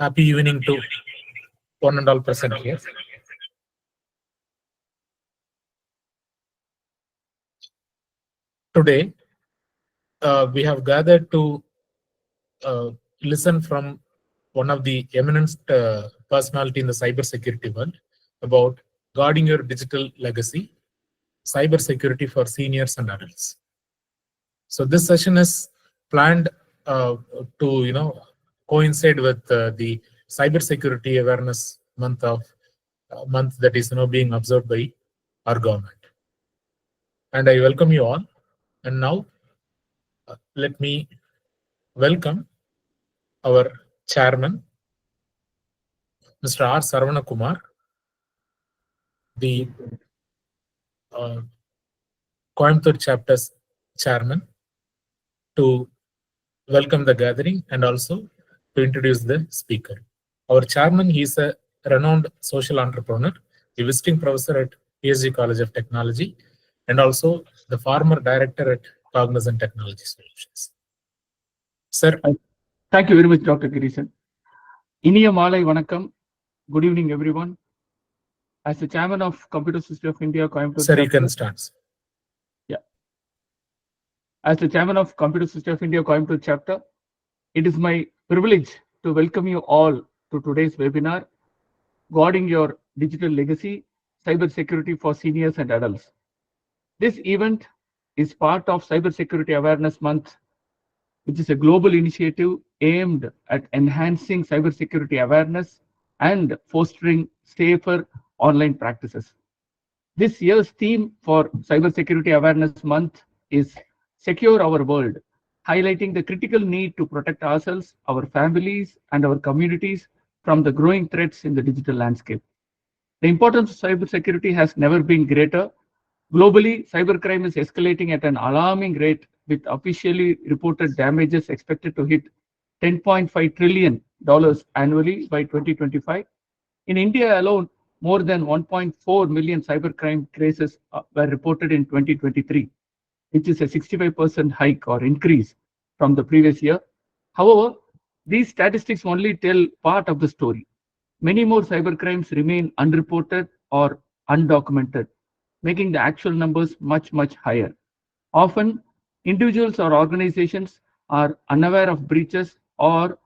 Happy evening to one and all present here. Today, we have gathered to listen from one of the eminent personality in the cybersecurity world about guarding your digital legacy, cybersecurity for seniors and adults. So this session is planned to coincide with the cybersecurity awareness month that is being observed by our government. And I welcome you all. And now let me welcome our chairman, Mr. R. Saravana Kumar, the Coimbatore chapter's chairman, to welcome the gathering and also to introduce the speaker. Our chairman, he is a renowned social entrepreneur, a visiting professor at PSG College of Technology, and also the former director at Cognizant Technology Solutions. Sir. Thank you very much, Dr. Girisan. Iniya Malai Vanakkam. Good evening, everyone. As the chairman of Computer Society of India, Coimbatore Sir, chapter, you can start. Yeah. As the chairman of Computer Society of India, Coimbatore chapter, it is my privilege to welcome you all to today's webinar, Guarding Your Digital Legacy, Cybersecurity for Seniors and Adults. This event is part of Cybersecurity Awareness Month, which is a global initiative aimed at enhancing cybersecurity awareness and fostering safer online practices. This year's theme for Cybersecurity Awareness Month is Secure Our World, highlighting the critical need to protect ourselves, our families, and our communities from the growing threats in the digital landscape. The importance of cybersecurity has never been greater. Globally, cybercrime is escalating at an alarming rate, with officially reported damages expected to hit $10.5 trillion annually by 2025. In India alone, more than 1.4 million cybercrime cases were reported in 2023, which is a 65% hike or increase from the previous year. However, these statistics only tell part of the story. Many more cybercrimes remain unreported or undocumented, making the actual numbers much, much higher. Often, individuals or organizations are unaware of breaches, or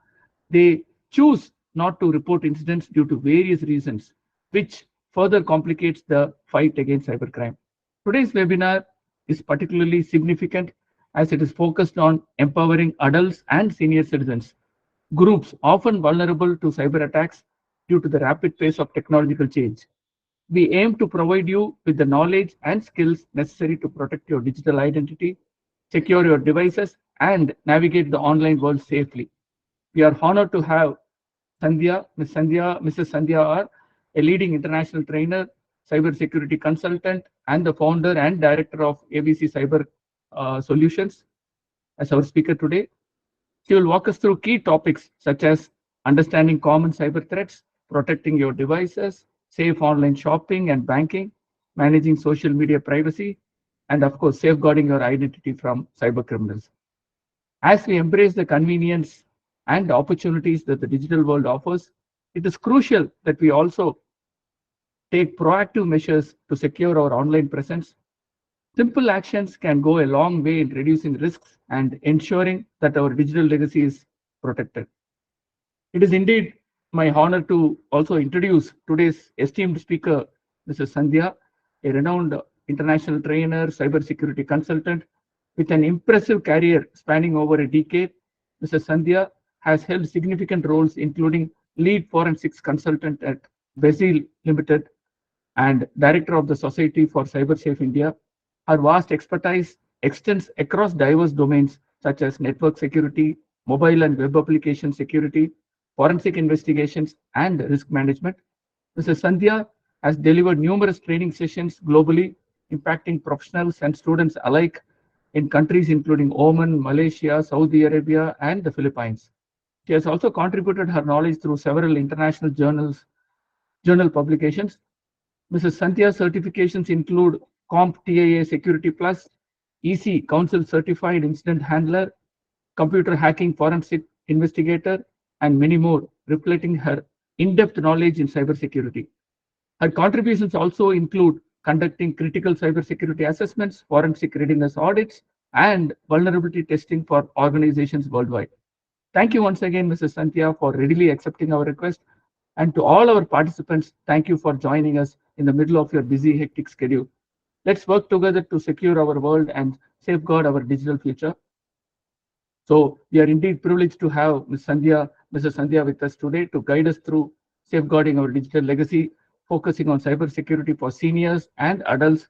they choose not to report incidents due to various reasons, which further complicates the fight against cybercrime. Today's webinar is particularly significant as it is focused on empowering adults and senior citizens, groups often vulnerable to cyber attacks due to the rapid pace of technological change. We aim to provide you with the knowledge and skills necessary to protect your digital identity, secure your devices, and navigate the online world safely. We are honored to have Mrs. Sandhya R, a leading international trainer, cybersecurity consultant, and the founder and director of ABC Cyber Solutions, as our speaker today. She will walk us through key topics such as understanding common cyber threats, protecting your devices, safe online shopping and banking, managing social media privacy, and of course, safeguarding your identity from cyber criminals. As we embrace the convenience and opportunities that the digital world offers, it is crucial that we also take proactive measures to secure our online presence. Simple actions can go a long way in reducing risks and ensuring that our digital legacy is protected. It is indeed my honor to also introduce today's esteemed speaker, Mrs. Sandhya, a renowned international trainer, cybersecurity consultant with an impressive career spanning over a decade. Mrs. Sandhya has held significant roles, including lead forensics consultant at Brazil Limited and director of the Society for Cyber Safe India. Her vast expertise extends across diverse domains such as network security, mobile and web application security, forensic investigations, and risk management. Mrs. Sandhya has delivered numerous training sessions globally, impacting professionals and students alike in countries including Oman, Malaysia, Saudi Arabia, and the Philippines. She has also contributed her knowledge through several international journal publications. Mrs. Sandhya's certifications include CompTIA Security Plus, EC Council Certified Incident Handler, Computer Hacking Forensic Investigator, and many more, reflecting her in-depth knowledge in cybersecurity. Her contributions also include conducting critical cybersecurity assessments, forensic readiness audits, and vulnerability testing for organizations worldwide. Thank you once again, Mrs. Santhya, for readily accepting our request. And to all our participants, thank you for joining us in the middle of your busy, hectic schedule. Let's work together to secure our world and safeguard our digital future. So we are indeed privileged to have Mrs. Sandhya with us today to guide us through safeguarding our digital legacy, focusing on cybersecurity for seniors and adults,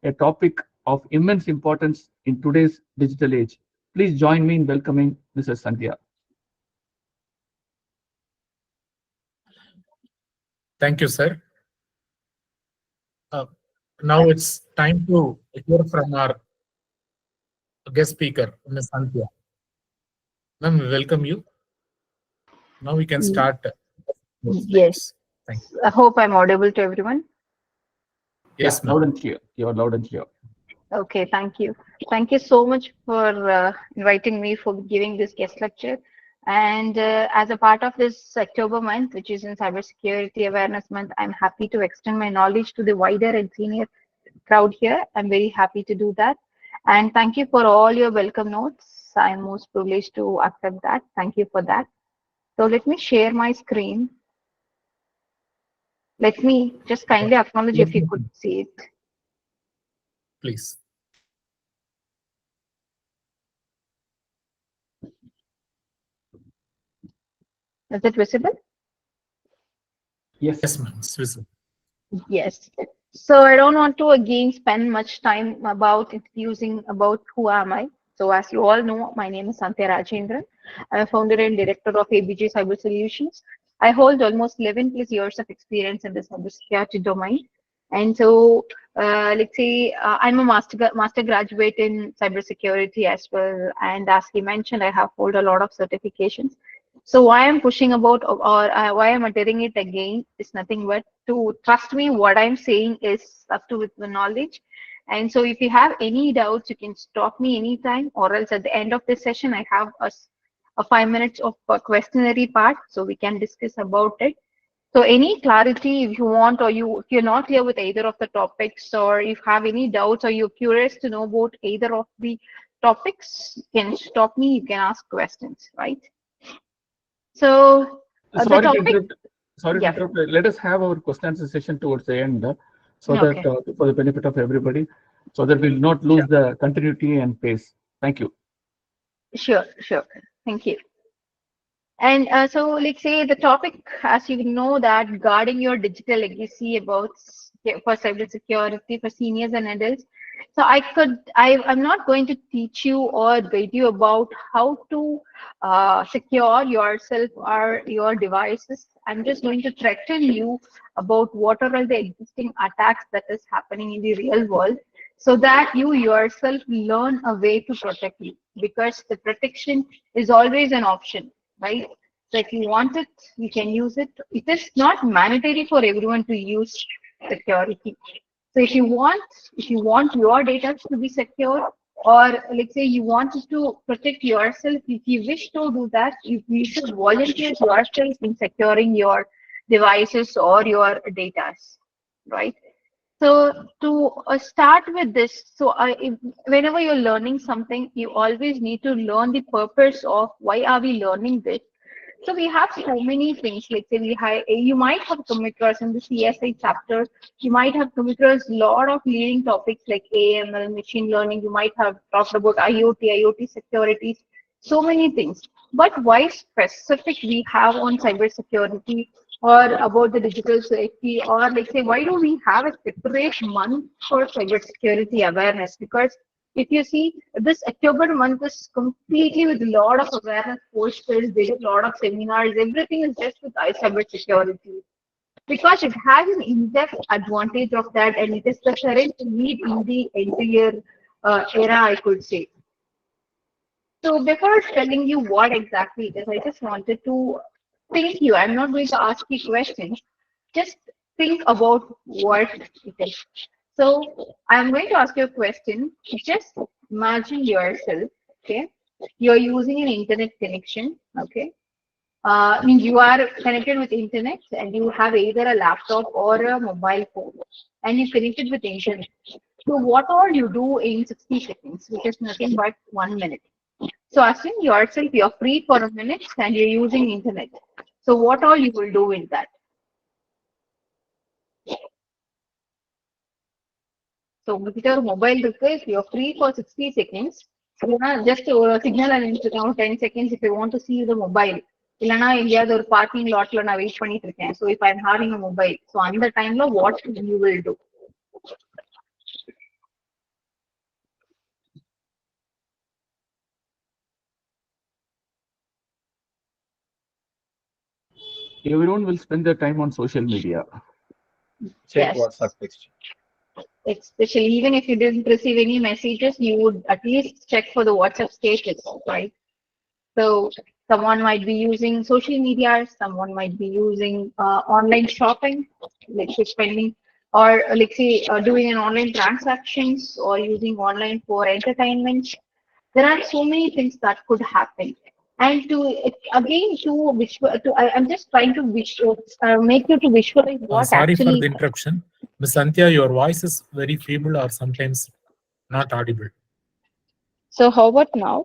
a topic of immense importance in today's digital age. Please join me in welcoming Mrs. Sandhya. Thank you, sir. Uh, Now it's time to hear from our guest speaker, Ms. Anthea. Ma'am, we welcome you. Now we can Mm, start your Yes, slides. Thank you. I hope I'm audible to everyone. Yeah, Yes, loud ma'am. and clear. You're loud and clear. Okay, thank you. Thank you so much for inviting me for giving this guest lecture. And as a part of this October month, which is in Cybersecurity Awareness Month, I'm happy to extend my knowledge to the wider and senior crowd here. I'm very happy to do that. And thank you for all your welcome notes. I'm most privileged to accept that. Thank you for that. So let me share my screen. Let me just kindly acknowledge Yes, if you could ma'am. see it. Please. Is it visible? Yes. Yes, ma'am. It's visible. Yes. So I don't want to again spend much time about introducing about who am I. So as you all know, my name is Santya Rajendran. I'm a founder and director of ABJ Cyber Solutions. I hold almost 11 plus years of experience in the cybersecurity domain. And so, let's say I'm a master graduate in cybersecurity as well. And as he mentioned, I have hold a lot of certifications. So why I'm pushing about or why I'm uttering it again is nothing but to trust me. What I'm saying is up to with the knowledge. And so if you have any doubts, you can stop me anytime, or else at the end of this session, I have a 5 minutes of a questionnaire part, so we can discuss about it. So any clarity if you want, or if you're not clear with either of the topics, or if you have any doubts, or you're curious to know about either of the topics, you can stop me. You can ask questions, right? So the Sorry to topic, interrupt. Sorry to yeah, interrupt. Let us have our question answer session towards the end, so that okay, for the benefit of everybody, so that we'll not lose sure, the continuity and pace. Thank you. sure. Thank you. And so, let's say the topic, as you know, that guarding your digital legacy about for cybersecurity for seniors and adults. So I'm not going to teach you or guide you about how to secure yourself or your devices. I'm just going to threaten you about what are all the existing attacks that is happening in the real world, so that you yourself learn a way to protect you. Because the protection is always an option, right? So if you want it, you can use it. It is not mandatory for everyone to use security. So if you want your data to be secure, or let's say you wanted to protect yourself, if you wish to do that, you should volunteer yourself in securing your devices or your data, right? So to start with this, so whenever you're learning something, you always need to learn the purpose of why are we learning this. So we have so many things. Let's say you might have come across in the CSI chapter, you might have come across a lot of leading topics like AML, machine learning. You might have talked about IoT securities, so many things. But why specific we have on cybersecurity or about the digital safety, or let's say why do we have a separate month for cybersecurity awareness? Because if you see, this October month is completely with a lot of awareness posters, there's a lot of seminars, everything is just with cybersecurity. Because it has an in-depth advantage of that, and it is the current need in the entire era, I could say. So before telling you what exactly it is, I just wanted to think you. I'm not going to ask you questions. Just think about what it is. So I'm going to ask you a question. Just imagine yourself, okay? You're using an internet connection, okay? Means you are connected with internet and you have either a laptop or a mobile phone and you connected with internet. So what all you do in 60 seconds, which is nothing but 1 minute. So assume yourself you're free for a minute and you're using internet. So what all you will do in that? So with your mobile device, you're free for 60 seconds. Just signal and around 10 seconds if you want to see the mobile. இல்லனா எங்கேயாவது ஒரு parking லாட்ல நான் wait பண்ணிட்டு இருக்கேன். So if I'm having a mobile, so அந்த டைம்ல what you will do? Everyone will spend their time on social media. Check Yes. WhatsApp text. Especially even if you didn't receive any messages, you would at least check for the WhatsApp status, right? So someone might be using social media, someone might be using online shopping, like say spending, or like say doing an online transactions, or using online for entertainment. There are so many things that could happen. And to again to visual, I'm just trying to make you to visualize what Sorry actually. for the interruption. Ms. Santya, your voice is very feeble or sometimes not audible. So how about now?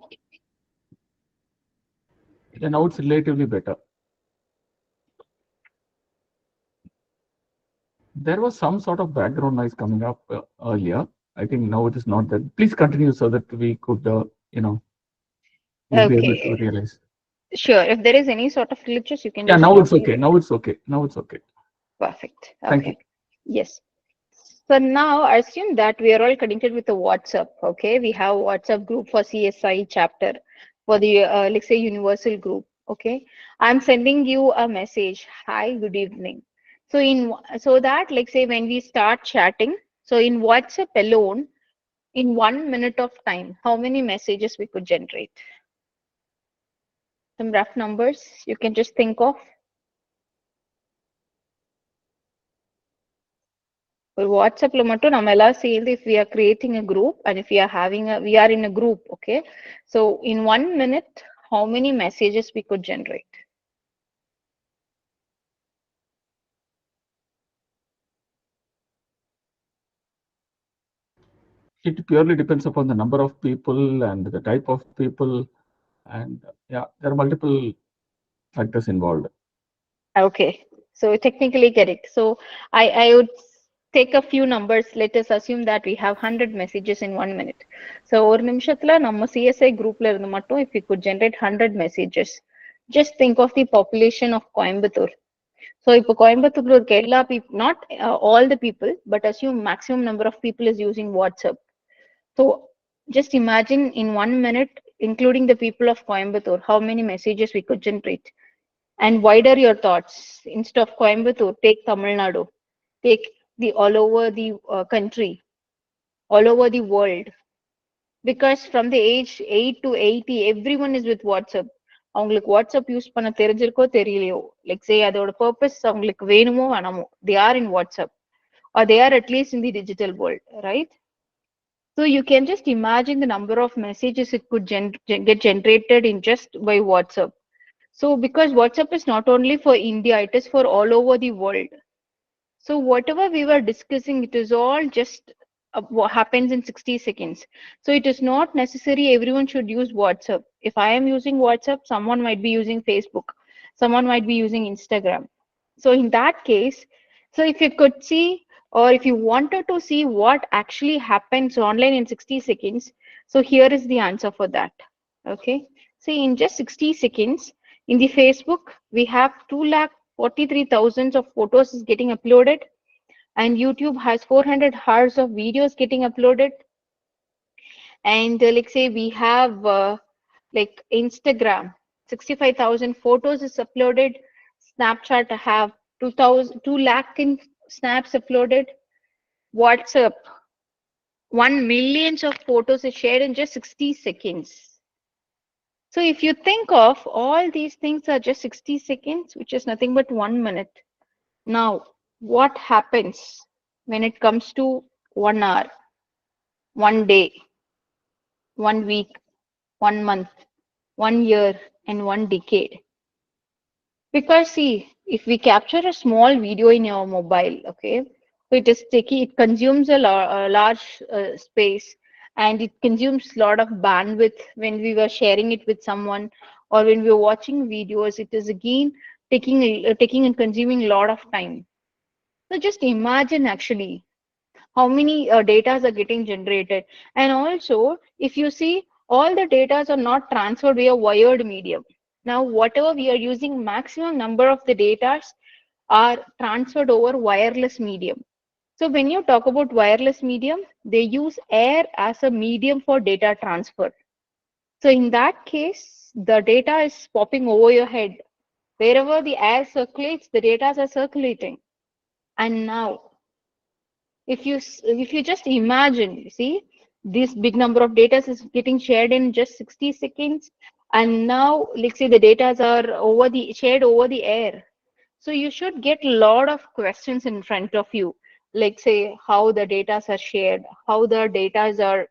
Yeah, now it's relatively better. There was some sort of background noise coming up earlier. I think now it is not that. Please continue so that we could, we'll be able to Okay, realize. sure. If there is any sort of glitches, you can Yeah, just now drop it's me. okay. Now it's okay. Now it's okay. Perfect. Thank Okay. you. Yes. So now assume that we are all connected with the WhatsApp. Okay, we have WhatsApp group for CSI chapter for the let's say universal group. Okay, I'm sending you a message. Hi, good evening. So so that like say when we start chatting, so in WhatsApp alone, in 1 minute of time, how many messages we could generate? Some rough numbers you can just think of. ஒரு வாட்ஸ்அப்ல மட்டும் நம்ம எல்லாம் சேர்ந்து if we are creating a group and if we are in a group, okay, so in 1 minute how many messages we could generate? It purely depends upon the number of people and the type of people, and yeah, there are multiple factors involved. Okay, so technically correct. So I would take a few numbers. Let us assume that we have 100 messages in 1 minute. So ஒரு நிமிஷத்துல நம்ம CSI groupல இருந்து மட்டும் if we could generate 100 messages, just think of the population of Coimbatore. So இப்போ கோயம்புத்தூர்ல இருக்க எல்லா people, not all the people, but assume maximum number of people is using WhatsApp. So just imagine in 1 minute, including the people of Coimbatore, how many messages we could generate. And wider your thoughts. Instead of Coimbatore, take Tamil Nadu, take the all over the country, all over the world. Because from the age 8 to 80, everyone is with WhatsApp. அவங்களுக்கு WhatsApp use பண்ண தெரிஞ்சிருக்கோ தெரியலையோ, like say அதோட purpose அவங்களுக்கு வேணுமோ வேணாமோ, they are in WhatsApp or they are at least in the digital world, right? So you can just imagine the number of messages it could get generated in just by WhatsApp. So because WhatsApp is not only for India, it is for all over the world. So whatever we were discussing, it is all just what happens in 60 seconds. So it is not necessary everyone should use WhatsApp. If I am using WhatsApp, someone might be using Facebook, someone might be using Instagram. So in that case, so if you could see, or if you wanted to see what actually happens online in 60 seconds, so here is the answer for that. Okay, see in just 60 seconds in the Facebook, we have 2,43,000 of photos is getting uploaded, and YouTube has 400 hours of videos getting uploaded. And like say we have like Instagram, 65,000 photos is uploaded. Snapchat have 2 lakh in snaps uploaded. WhatsApp, 1 million of photos is shared in just 60 seconds. So if you think of all these things are just 60 seconds, which is nothing but 1 minute. Now, what happens when it comes to 1 hour, 1 day, 1 week, 1 month, 1 year, and 1 decade? Because see, if we capture a small video in your mobile, okay, so it is sticky, it consumes a large space, and it consumes a lot of bandwidth when we were sharing it with someone, or when we were watching videos. It is again taking and consuming a lot of time. So just imagine actually how many datas are getting generated. And also, if you see, all the datas are not transferred via wired medium. Now, whatever we are using, maximum number of the datas are transferred over wireless medium. So when you talk about wireless medium, they use air as a medium for data transfer. So in that case, the data is popping over your head. Wherever the air circulates, the data are circulating. And now if you just imagine, you see, this big number of data is getting shared in just 60 seconds, and now let's say the data are shared over the air. So you should get a lot of questions in front of you, like say how the data are shared, how the data are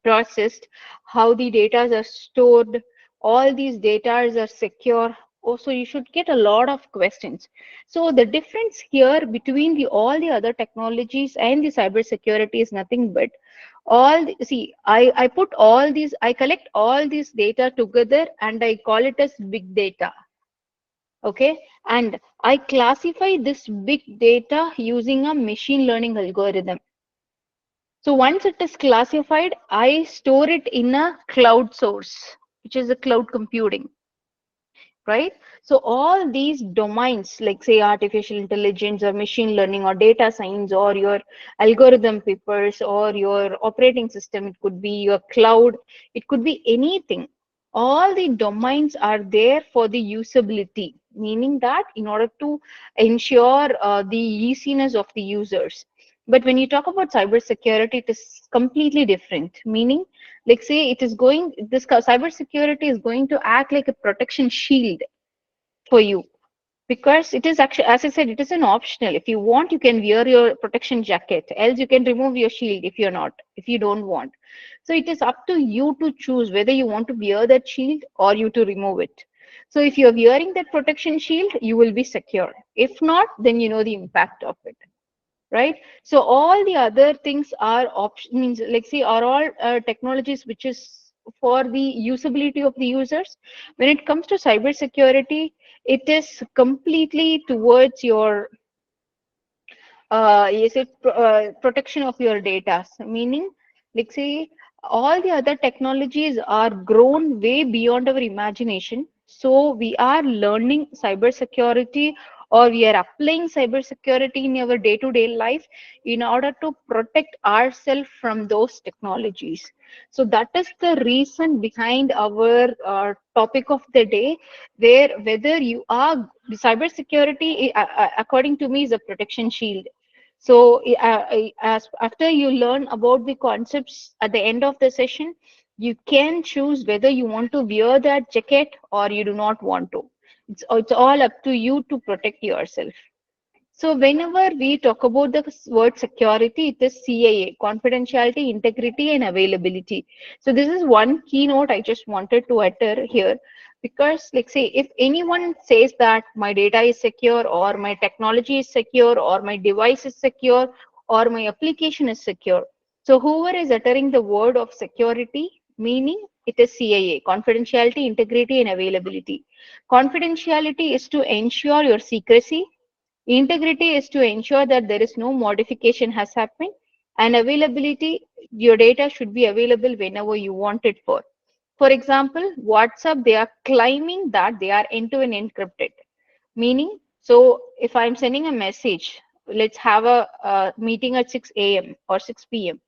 processed, how the data are stored, all these data are secure. Also, you should get a lot of questions. So the difference here between all the other technologies and the cybersecurity is nothing but see, I put all these, I collect all these data together and I call it as big data. Okay, and I classify this big data using a machine learning algorithm. So once it is classified, I store it in a cloud source, which is a cloud computing, right? So all these domains, like say artificial intelligence or machine learning or data science or your algorithm papers or your operating system, it could be your cloud, it could be anything. All the domains are there for the usability, meaning that in order to ensure the easiness of the users. But when you talk about cybersecurity, it is completely different, meaning like say it is going, this cybersecurity is going to act like a protection shield for you, because it is actually, as I said, it is an optional. If you want, you can wear your protection jacket, else you can remove your shield if you're not, if you don't want. So it is up to you to choose whether you want to wear that shield or you to remove it. So if you're wearing that protection shield, you will be secure. If not, then you know the impact of it, right? So all the other things are option, means like see, are all technologies which is for the usability of the users. When it comes to cybersecurity, it is completely towards your protection of your data, meaning like say all the other technologies are grown way beyond our imagination. So we are learning cybersecurity, or we are applying cybersecurity in our day-to-day life in order to protect ourselves from those technologies. So that is the reason behind our topic of the day, where whether you are, cybersecurity according to me is a protection shield. So as after you learn about the concepts at the end of the session, you can choose whether you want to wear that jacket or you do not want to. It's all up to you to protect yourself. So whenever we talk about the word security, it is CAA, confidentiality, integrity, and availability. So this is one keynote I just wanted to utter here, because like say, if anyone says that my data is secure or my technology is secure or my device is secure or my application is secure, so whoever is uttering the word of security, meaning it is CAA, confidentiality, integrity, and availability. Confidentiality is to ensure your secrecy. Integrity is to ensure that there is no modification has happened, and availability, your data should be available whenever you want it for. For example, WhatsApp, they are claiming that they are end-to-end encrypted, meaning, so if I'm sending a message, let's have a meeting at 6 a.m. or 6 p.m.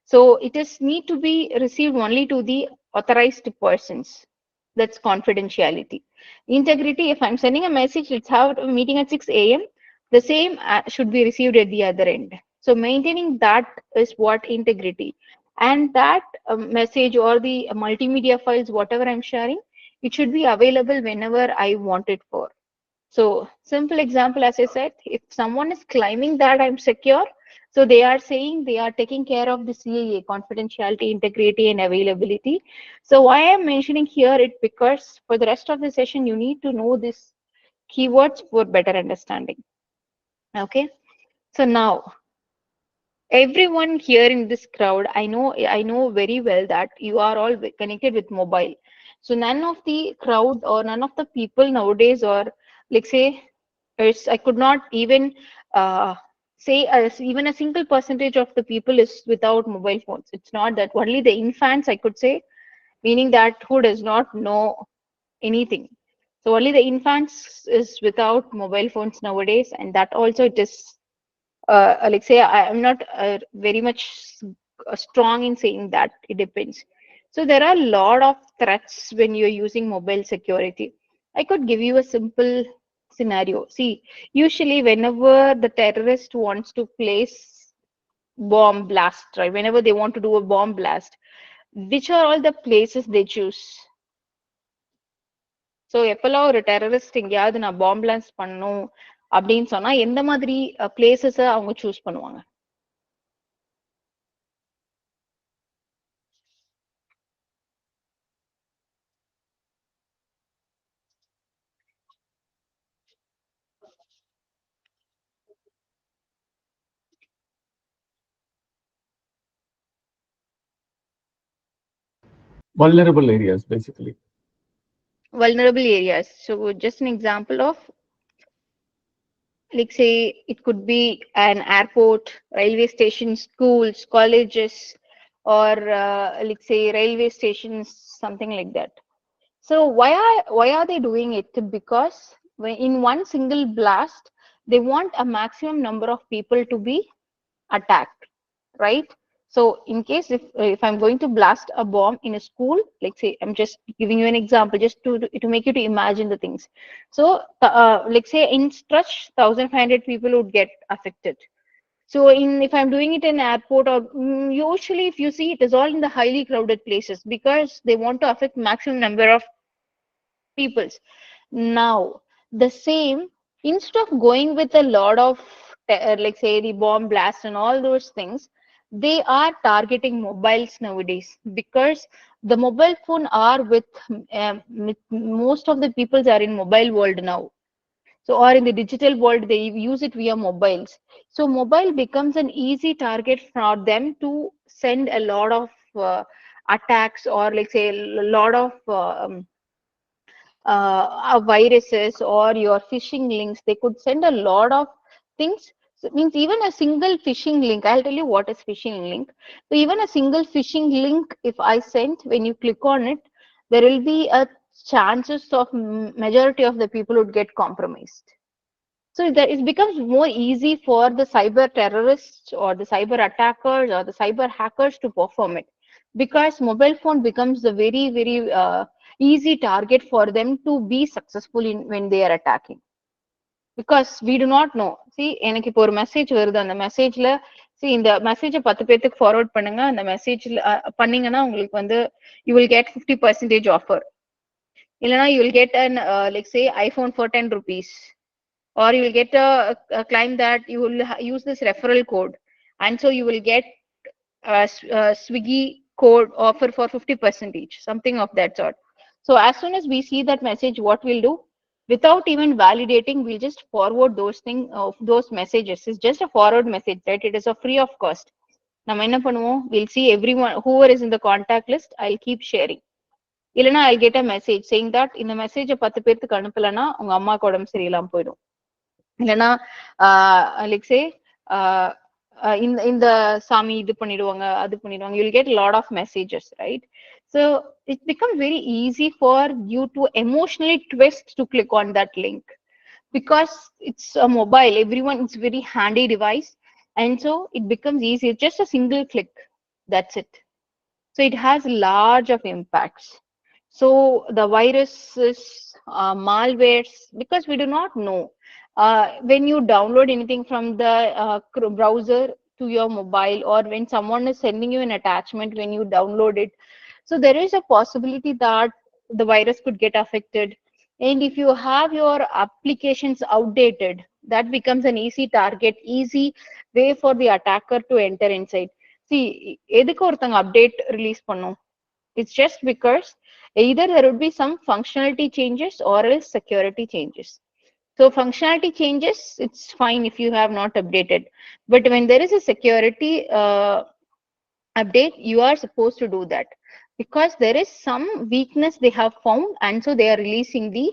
So it is need to be received only to the authorized persons. That's confidentiality. Integrity, if I'm sending a message, let's have a meeting at 6 a.m., the same should be received at the other end. So maintaining that is what integrity. And that message or the multimedia files, whatever I'm sharing, it should be available whenever I want it for. So simple example, as I said, if someone is claiming that I'm secure, so they are saying they are taking care of the CAA, confidentiality, integrity, and availability. So why I'm mentioning here it, because for the rest of the session, you need to know this keywords for better understanding. Okay, so now everyone here in this crowd, I know very well that you are all connected with mobile. So none of the crowd or none of the people nowadays, or like say, I could not even uh, say even a single percentage of the people is without mobile phones. It's not that only the infants, I could say, meaning that who does not know anything. So only the infants is without mobile phones nowadays, and that also it is like say I'm not very much strong in saying that it depends. So there are a lot of threats when you're using mobile security. I could give you a simple scenario. See, usually whenever the terrorist wants to place bomb blast, right? Whenever they want to do a bomb blast, which are all the places they choose? So எப்பெல்லாம் ஒரு terrorist எங்கேயாவது நான் பாம்பு blast பண்ணணும் அப்படின்னு சொன்னா எந்த மாதிரி பிளேசஸ அவங்க சூஸ் பண்ணுவாங்க? Vulnerable areas, basically. Vulnerable areas. So just an example of, like say it could be an airport, railway station, schools, colleges, or like say railway stations, something like that. So why are they doing it? Because in one single blast, they want a maximum number of people to be attacked, right? So in case if I'm going to blast a bomb in a school, like say I'm just giving you an example just to make you to imagine the things. So like say in stretch 1,500 people would get affected. So in if I'm doing it in airport or usually if you see it is all in the highly crowded places because they want to affect maximum number of peoples. Now, the same, instead of going with a lot of, like say, the bomb blast and all those things, they are targeting mobiles nowadays because the mobile phone are with most of the peoples are in mobile world now. So, or in the digital world, they use it via mobiles. So, mobile becomes an easy target for them to send a lot of attacks or, like say, a lot of viruses or your phishing links. They could send a lot of things. So it means even a single phishing link, I'll tell you what is phishing link. So even a single phishing link, if I send, when you click on it, there will be a chances of majority of the people would get compromised. So that it becomes more easy for the cyber terrorists or the cyber attackers or the cyber hackers to perform it because mobile phone becomes a very easy target for them to be successful in when they are attacking. Because we do not know. See, எனக்கு இப்போ ஒரு message வருது அந்த மெசேஜ்ல இந்த மெசேஜை 10 பேத்துக்கு forward பண்ணுங்க அந்த மெசேஜ்ல பண்ணீங்கன்னா உங்களுக்கு வந்து யூ வில் கெட் 50% ஆஃபர் இல்லைன்னா you will get an like say iPhone for 10 rupees or you will get a claim that you will use this referral code and so you will get a Swiggy code offer for 50% each, something of that sort. So as soon as we see that message, what we'll do without even validating, we'll just forward those those messages. It's just a forward message, right? It is a free of cost. நம்ம என்ன பண்ணுவோம், we'll see everyone whoever is in the contact list, I'll keep sharing. இல்லைன்னா I'll get a message saying that இந்த மெசேஜை 10 பேருக்கு அனுப்பலைன்னா உங்க அம்மாக்கு உடம்பு சரியில்லாம போயிடும். இல்லைன்னா லைக் சே இந்த சாமி இது பண்ணிடுவாங்க அது பண்ணிடுவாங்க. You'll get a lot of messages, right? So it becomes very easy for you to emotionally twist to click on that link because it's a mobile, everyone, it's very handy device, and so it becomes easy. It's just a single click, that's it. So it has large of impacts. So the viruses, malwares, because we do not know when you download anything from the browser to your mobile or when someone is sending you an attachment when you download it, so there is a possibility that the virus could get affected. And if you have your applications outdated, that becomes an easy target, easy way for the attacker to enter inside. See, எதுக்கு ஒருத்தங்க update release பண்ணும்? It's just because either there would be some functionality changes or else security changes. So functionality changes, it's fine if you have not updated. But when there is a security update, you are supposed to do that, because there is some weakness they have found, and so they are releasing the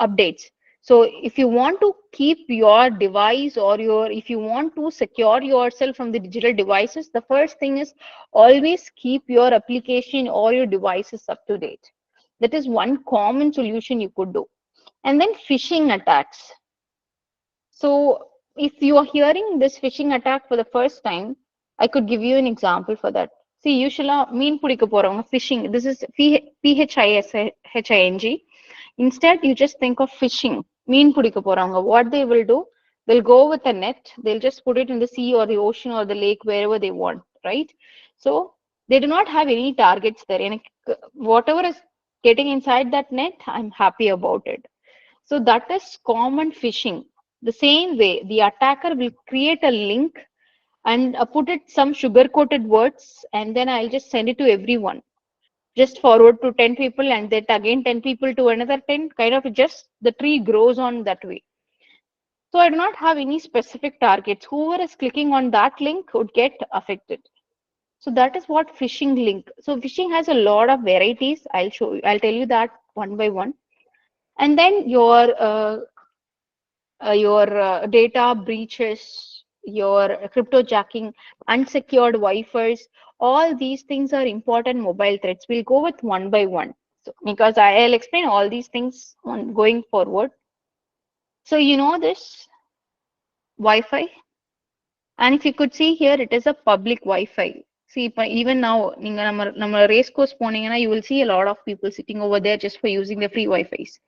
updates. So if you want to keep your device, or if you want to secure yourself from the digital devices, the first thing is always keep your application or your devices up to date. That is one common solution you could do. And then phishing attacks. So if you are hearing this phishing attack for the first time, I could give you an example for that. See, usually mean pudikka poravanga phishing. This is phishing. Instead, you just think of fishing. Mean pudikka poravanga. What they will do, they'll go with a net. They'll just put it in the sea or the ocean or the lake, wherever they want, right? So they do not have any targets there. And whatever is getting inside that net, I'm happy about it. So that is common phishing. The same way, the attacker will create a link and put it some sugar coated words, and then I'll just send it to everyone. Just forward to 10 people, and then again 10 people to another 10. Kind of just the tree grows on that way. So I do not have any specific targets. Whoever is clicking on that link would get affected. So that is what phishing link. So phishing has a lot of varieties. I'll tell you that one by one. And then your data breaches, your cryptojacking, unsecured Wi-Fi's, all these things are important mobile threats. We'll go with one by one. So, because I'll explain all these things on going forward. So you know this Wi-Fi, and if you could see here, it is a public Wi-Fi. See, even now, race course you will see a lot of people sitting over there just for using the free Wi-Fi's,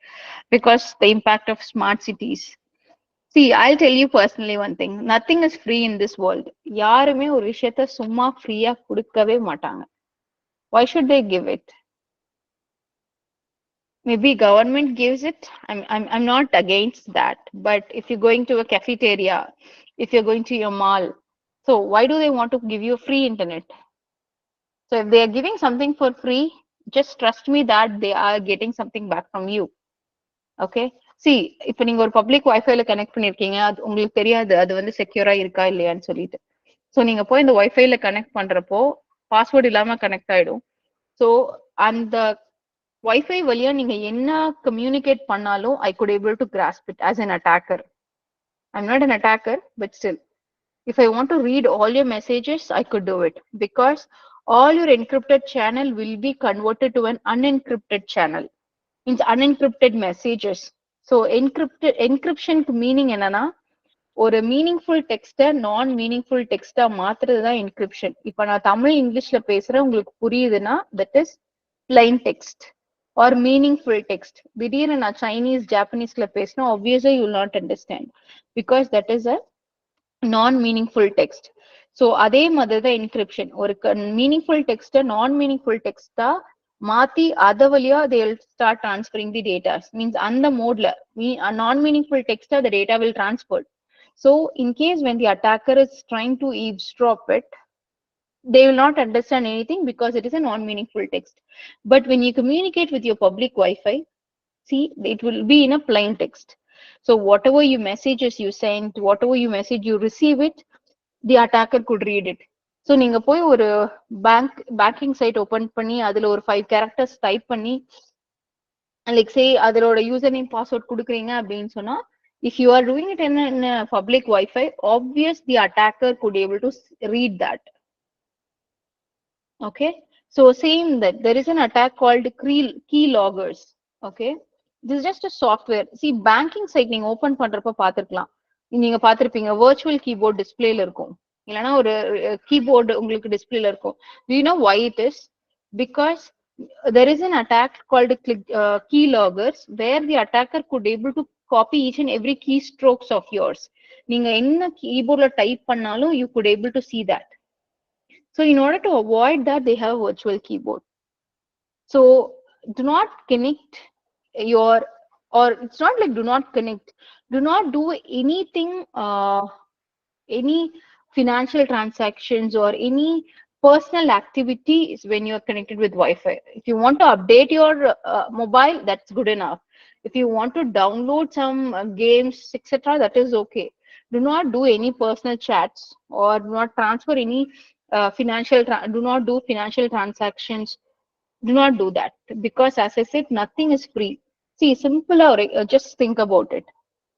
because the impact of smart cities. See, I'll tell you personally one thing. Nothing is free in this world. யாருமே ஒரு விஷயத்த சும்மா ஃப்ரீயா கொடுக்கவே மாட்டாங்க. Why should they give it? Maybe government gives it. I'm not against that. But if you're going to a cafeteria, if you're going to your mall, so why do they want to give you free internet? So if they are giving something for free, just trust me that they are getting something back from you. Okay, see, இப்போ நீங்க ஒரு public வைஃபைல connect பண்ணிருக்கீங்க, அது உங்களுக்கு தெரியாது அது வந்து செக்யூரா இருக்கா இல்லையான்னு சொல்லிட்டு. ஸோ நீங்க போய் இந்த வைஃபைல கனெக்ட் பண்றப்போ பாஸ்வேர்டு இல்லாம கனெக்ட் ஆயிடும். ஸோ அந்த வைஃபை வழியா நீங்க என்ன கம்யூனிகேட் பண்ணாலும் I could able to grass it as an attacker. I'm not an attacker, but still, if I want to read all your messages, I could do it, because all your encrypted channel will be converted to an unencrypted channel. Means unencrypted messages. So encryption meaning என்னன்னா ஒரு meaningful டெக்ஸ்ட நான் meaningful டெக்ஸ்டா மாத்துறது தான் encryption. இப்ப நான் தமிழ் இங்கிலீஷ்ல பேசுறேன், உங்களுக்கு புரியுதுன்னா that is plain text or meaningful text. திடீர்னு நான் சைனீஸ் ஜாப்பனீஸ்ல பேசினா obviously you will not understand, because that is a non meaningful text. So அதே மாதிரி தான் என்கிரிப்ஷன். ஒரு மீனிங்ஃபுல் டெக்ஸ்ட நான் மீனிங்ஃபுல் டெக்ஸ்டா மாத்தி அத வழியா they'll start transferring the data. Means அந்த மோட்ல non meaningful text the data will transfer. So in case when the attacker is trying to eavesdrop it, they will not understand anything because it is a non meaningful text. But when you communicate with your public Wi-Fi, see, it will be in a plain text. So whatever you messages you send, whatever you message you receive it, the attacker could read it. So நீங்க போய் ஒரு banking site open பண்ணி அதுல ஒரு 5 characters type பண்ணி like say அதோட user name password கொடுக்குறீங்க அப்படின்னு சொன்னா, if you are doing it in public wifi, obvious the attacker good able to read that. Okay, so same that there is an attack called key loggers. Okay, this is just a software. See, banking site நீங்க open பண்றப்ப பாத்துக்கலாம், நீங்க பாத்திருப்பீங்க virtual keyboard டிஸ்பிளேல இருக்கும், இல்லனா ஒரு keyboard உங்களுக்கு டிஸ்பிளேல இருக்கும். Do you know why it is? Because there is an attack called key loggers, where the attacker could able to copy each and every key strokes of yours. நீங்க என்ன கீபோர்ட்ல type பண்ணாலும் you could able to see that. So in order to avoid that, they have virtual keyboard. So do not connect your, or it's not like do not connect, do not do anything, any financial transactions or any personal activities when you are connected with Wi-Fi. If you want to update your mobile, that's good enough. If you want to download some games, etc., that is okay. Do not do any personal chats or do not transfer any do not do financial transactions. Do not do that because, as I said, nothing is free. See, simple or just think about it.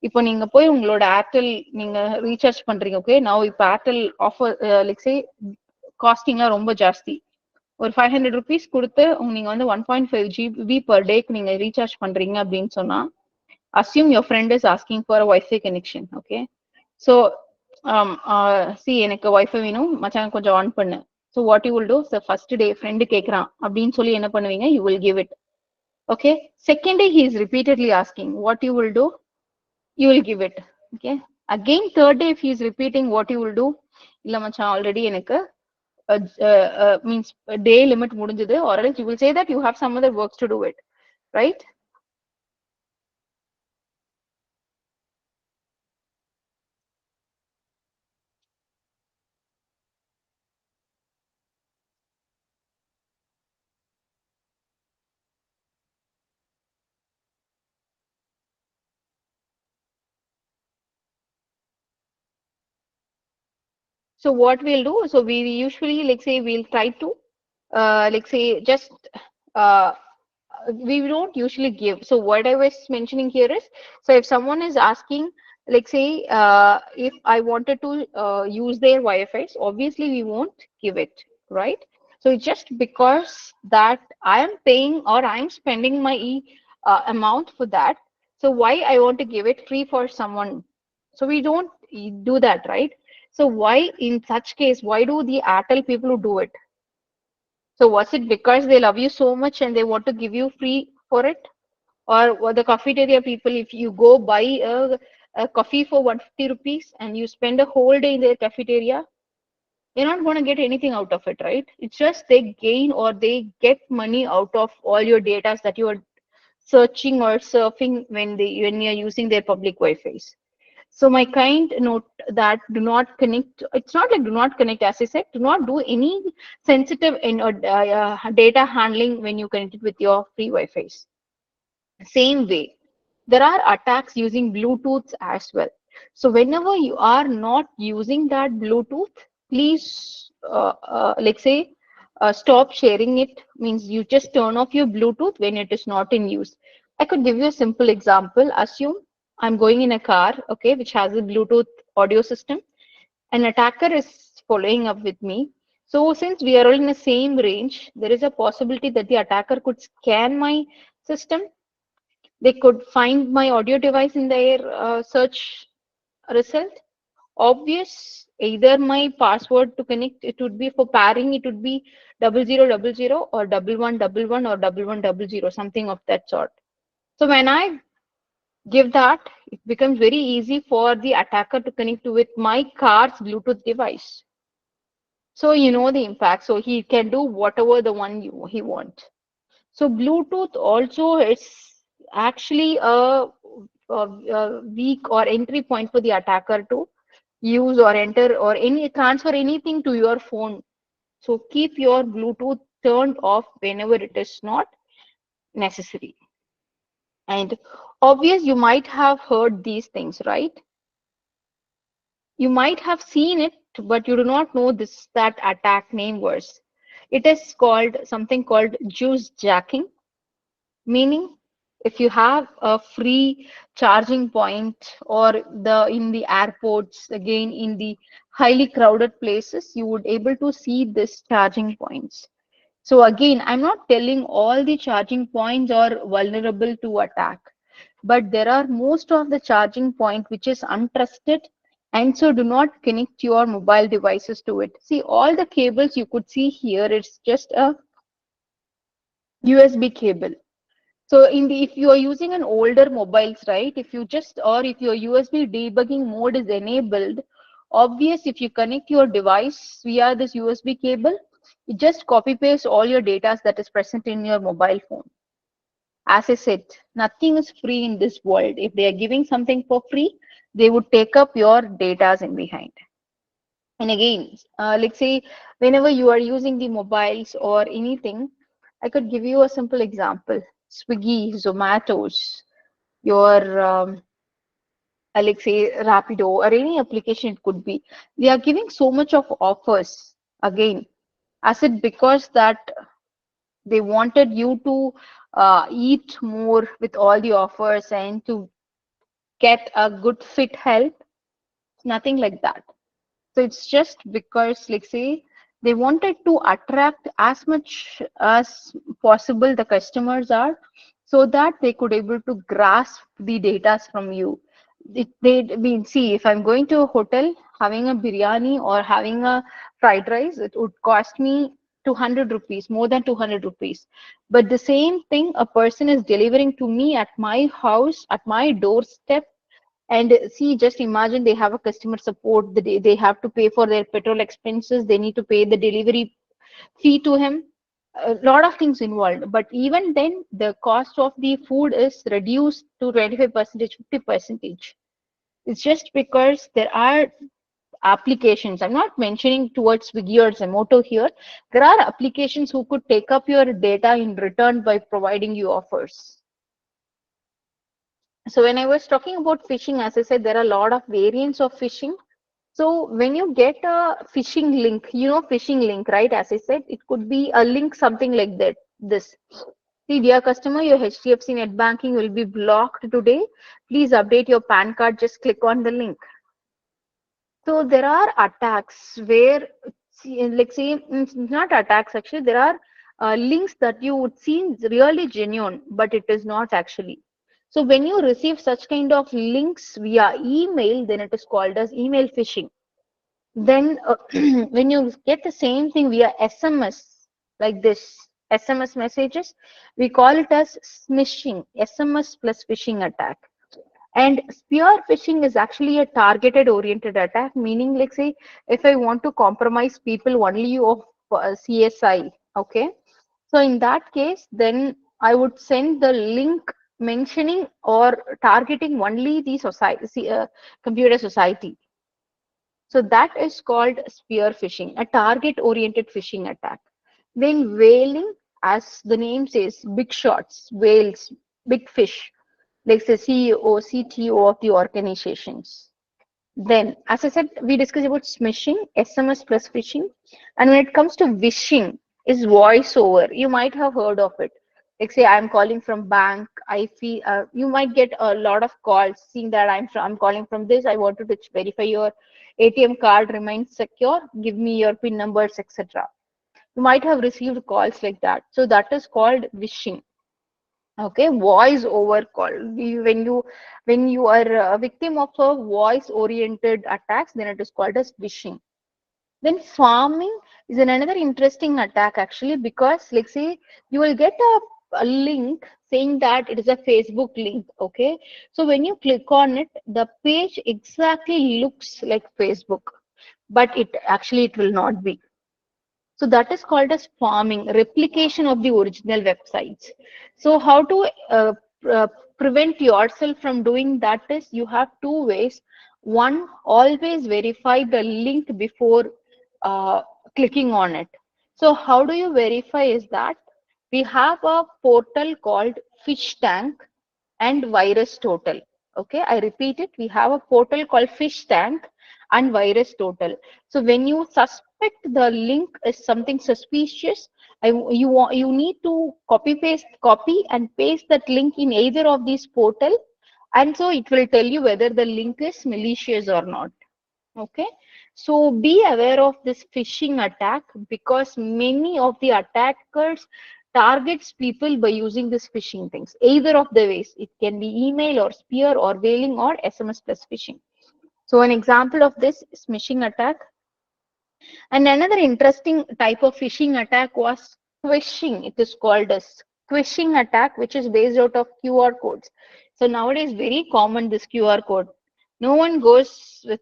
இப்போ நீங்க போய் உங்களோட Airtel நீங்க recharge பண்றீங்க, okay, நான் இப்போ Airtel offer like say காஸ்டிங்லாம் ரொம்ப ஜாஸ்தி. ஒரு 500 rupees கொடுத்து நீங்க வந்து 1.5 GB per டேக்கு நீங்க ரீசார்ஜ் பண்றீங்க அப்படின்னு சொன்னா, assume your friend is asking for a Wi-Fi connection, okay? So see, எனக்கு Wi-Fi வேணும் மச்சான், கொஞ்சம் ஆன் பண்ணு. So what you will do, so first day friend கேக்குறான் அப்படின்னு சொல்லி என்ன பண்ணுவீங்க, you will give it, okay? Second day he is repeatedly asking, what you will do, you will give it, okay? Again third day if he is repeating, what you will do, இல்ல மச்சான் already எனக்கு means day limit முடிஞ்சது, or else you will say that you have some other works to do it, right? So what we'll do, so we usually like say we'll try to like say just uh, we don't usually give. So what I was mentioning here is, so if someone is asking, like say if I wanted to use their Wi-Fi, obviously we won't give it, right? So it's just because that I am paying or I'm spending my amount for that. So why I want to give it free for someone? So we don't do that, right? So why in such case, why do the Airtel people who do it? So was it because they love you so much and they want to give you free for it? Or the cafeteria people, if you go buy a coffee for 150 rupees and you spend a whole day in their cafeteria, you're not going to get anything out of it, right? It's just they gain or they get money out of all your data that you are searching or surfing when you're using their public Wi-Fi's. So my kind note that do not connect. It's not like do not connect, as I said. Do not do any sensitive data handling when you connect it with your free Wi-Fi's. Same way, there are attacks using Bluetooth as well. So whenever you are not using that Bluetooth, please, like say, stop sharing it. Means you just turn off your Bluetooth when it is not in use. I could give you a simple example. Assume I'm going in a car, okay, which has a Bluetooth audio system. An attacker is following up with me. So since we are all in the same range, there is a possibility that the attacker could scan my system. They could find my audio device in their search result. Obvious, either my password to connect, it would be for pairing, it would be 0000 or 1111 or 1100, something of that sort. So when I give that, it becomes very easy for the attacker to connect with my car's Bluetooth device. So you know the impact. So he can do whatever the one he wants. So Bluetooth also is actually a weak or entry point for the attacker to use or enter or any transfer anything to your phone. So keep your Bluetooth turned off whenever it is not necessary. And obvious, you might have heard these things, right? You might have seen it, but you do not know that attack name was. It is called something called juice jacking, meaning if you have a free charging point or in the airports, again in the highly crowded places, you would able to see this charging points. So again, I'm not telling all the charging points are vulnerable to attack, but there are most of the charging point which is untrusted, and so do not connect your mobile devices to it. See, all the cables you could see here, it's just a USB cable. So if you are using an older mobiles, right, if you just, or if your USB debugging mode is enabled, obvious, if you connect your device via this USB cable, you just copy paste all your data that is present in your mobile phone. As I said, nothing is free in this world. If they are giving something for free, they would take up your data in behind. And again, let's say whenever you are using the mobiles or anything, I could give you a simple example. Swiggy, Zomato's, your like say Rapido or any application it could be. They are giving so much of offers again. As it because that they wanted you to eat more with all the offers and to get a good fit health. Nothing like that. So it's just because, like say, they wanted to attract as much as possible the customers are, so that they could able to grasp the data from you. I mean, see, if I'm going to a hotel, having a biryani or having a fried rice, it would cost me 200 rupees, more than 200 rupees. But the same thing a person is delivering to me at my house, at my doorstep, and see, just imagine they have a customer support. They have to pay for their petrol expenses. They need to pay the delivery fee to him. A lot of things involved. But even then, the cost of the food is reduced to 25%, 50%. It's just because there are applications. I'm not mentioning towards Swiggy or Zomato here. There are applications who could take up your data in return by providing you offers. So when I was talking about phishing, as I said, there are a lot of variants of phishing. So when you get a phishing link, phishing link, right? As I said, it could be a link, something like that. This. See, dear customer, your HDFC net banking will be blocked today. Please update your PAN card. Just click on the link. So there are attacks where, like say, not attacks actually. There are links that you would see really genuine, but it is not actually. So when you receive such kind of links via email, then it is called as email phishing. Then when you get the same thing via SMS, like this SMS messages, we call it as smishing, SMS plus phishing attack. And spear phishing is actually a targeted oriented attack, meaning like say, if I want to compromise people only of CSI, okay? So in that case, then I would send the link mentioning or targeting only the society, computer society. So that is called spear phishing, a target-oriented phishing attack. Then whaling, as the name says, big shots, whales, big fish, like the CEO, CTO of the organizations. Then, as I said, we discussed about smishing, SMS plus phishing, and when it comes to wishing, is voiceover. You might have heard of it. Like say, I'm calling from bank. I feel you might get a lot of calls, seeing that I'm calling from this. I wanted to verify your ATM card remains secure. Give me your PIN numbers, etc. You might have received calls like that. So that is called wishing. Okay, voice over call. When you are a victim of a voice oriented attacks, then it is called as phishing. Then farming is another interesting attack actually, because like say you will get a link saying that it is a Facebook link. Okay, so when you click on it, the page exactly looks like Facebook, but it will not be. So that is called as farming, replication of the original websites. So how to uh, prevent yourself from doing that is, you have two ways. One, always verify the link before clicking on it. So how do you verify is that we have a portal called Fish Tank and Virus Total. Okay, I repeat it. We have a portal called Fish Tank and Virus Total. So when you suspect the link is something suspicious, you need to copy and paste that link in either of these portal, and so it will tell you whether the link is malicious or not. Okay, so be aware of this phishing attack, because many of the attackers targets people by using this phishing things. Either of the ways, it can be email or spear or whaling or SMS plus phishing. So an example of this is phishing attack. And another interesting type of phishing attack was squishing. It is called as squishing attack, which is based out of QR codes. So nowadays, very common this QR code. No one goes with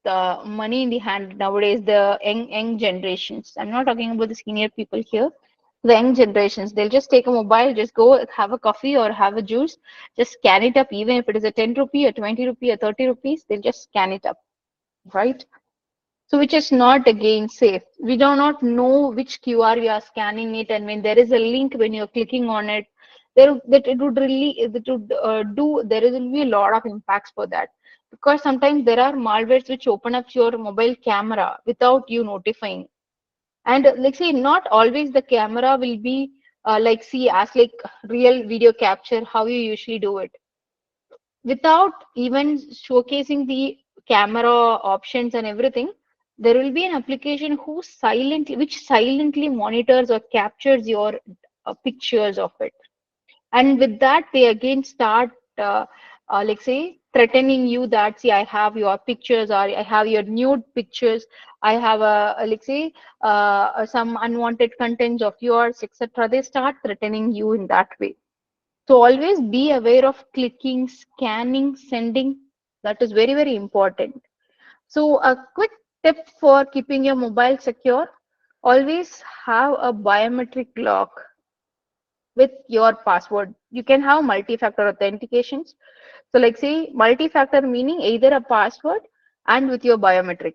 money in the hand nowadays. The young generations. I'm not talking about the senior people here. The young generations, they'll just take a mobile, just go have a coffee or have a juice, just scan it up, even if it is a 10 rupee, a 20 rupee, a 30 rupees, they'll just scan it up, right? So which is not again safe. We do not know which QR we are scanning it, and when there is a link, when you're clicking on it, that it would really that would do there will be a lot of impacts for that, because sometimes there are malwares which open up your mobile camera without you notifying. And like say not always the camera will be like see as like real video capture how you usually do it, without even showcasing the camera options and everything. There will be an application which silently monitors or captures your pictures of it, and with that they again start like say threatening you that see I have your pictures, or I have your nude pictures, I have like say some unwanted contents of yours, etc. They start threatening you in that way. So always be aware of clicking, scanning, sending. That is very, very important. So a quick tip for keeping your mobile secure: always have a biometric lock with your password. You can have multi-factor authentications. So like say multi-factor meaning either a password and with your biometric,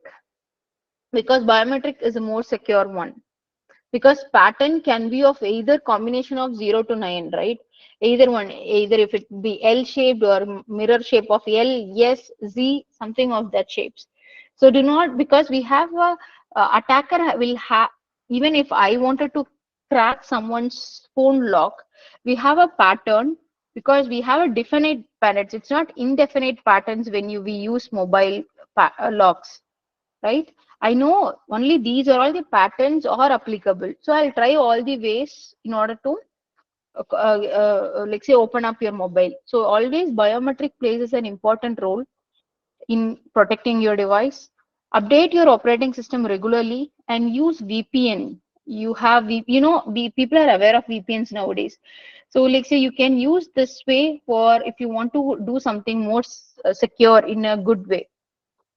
because biometric is a more secure one, because pattern can be of either combination of 0 to 9, right? Either one, either if it be L shaped or mirror shape of L, S, Z, something of that shapes. So do not, because we have a attacker will have, even if I wanted to crack someone's phone lock, we have a pattern, because we have a definite patterns. It's not indefinite patterns when we use mobile locks, right? I know only these are all the patterns are applicable. So I'll try all the ways in order to like say open up your mobile. So always biometric plays an important role in protecting your device. Update your operating system regularly and use VPN. You have people are aware of VPNs nowadays. So like say you can use this way for if you want to do something more secure in a good way,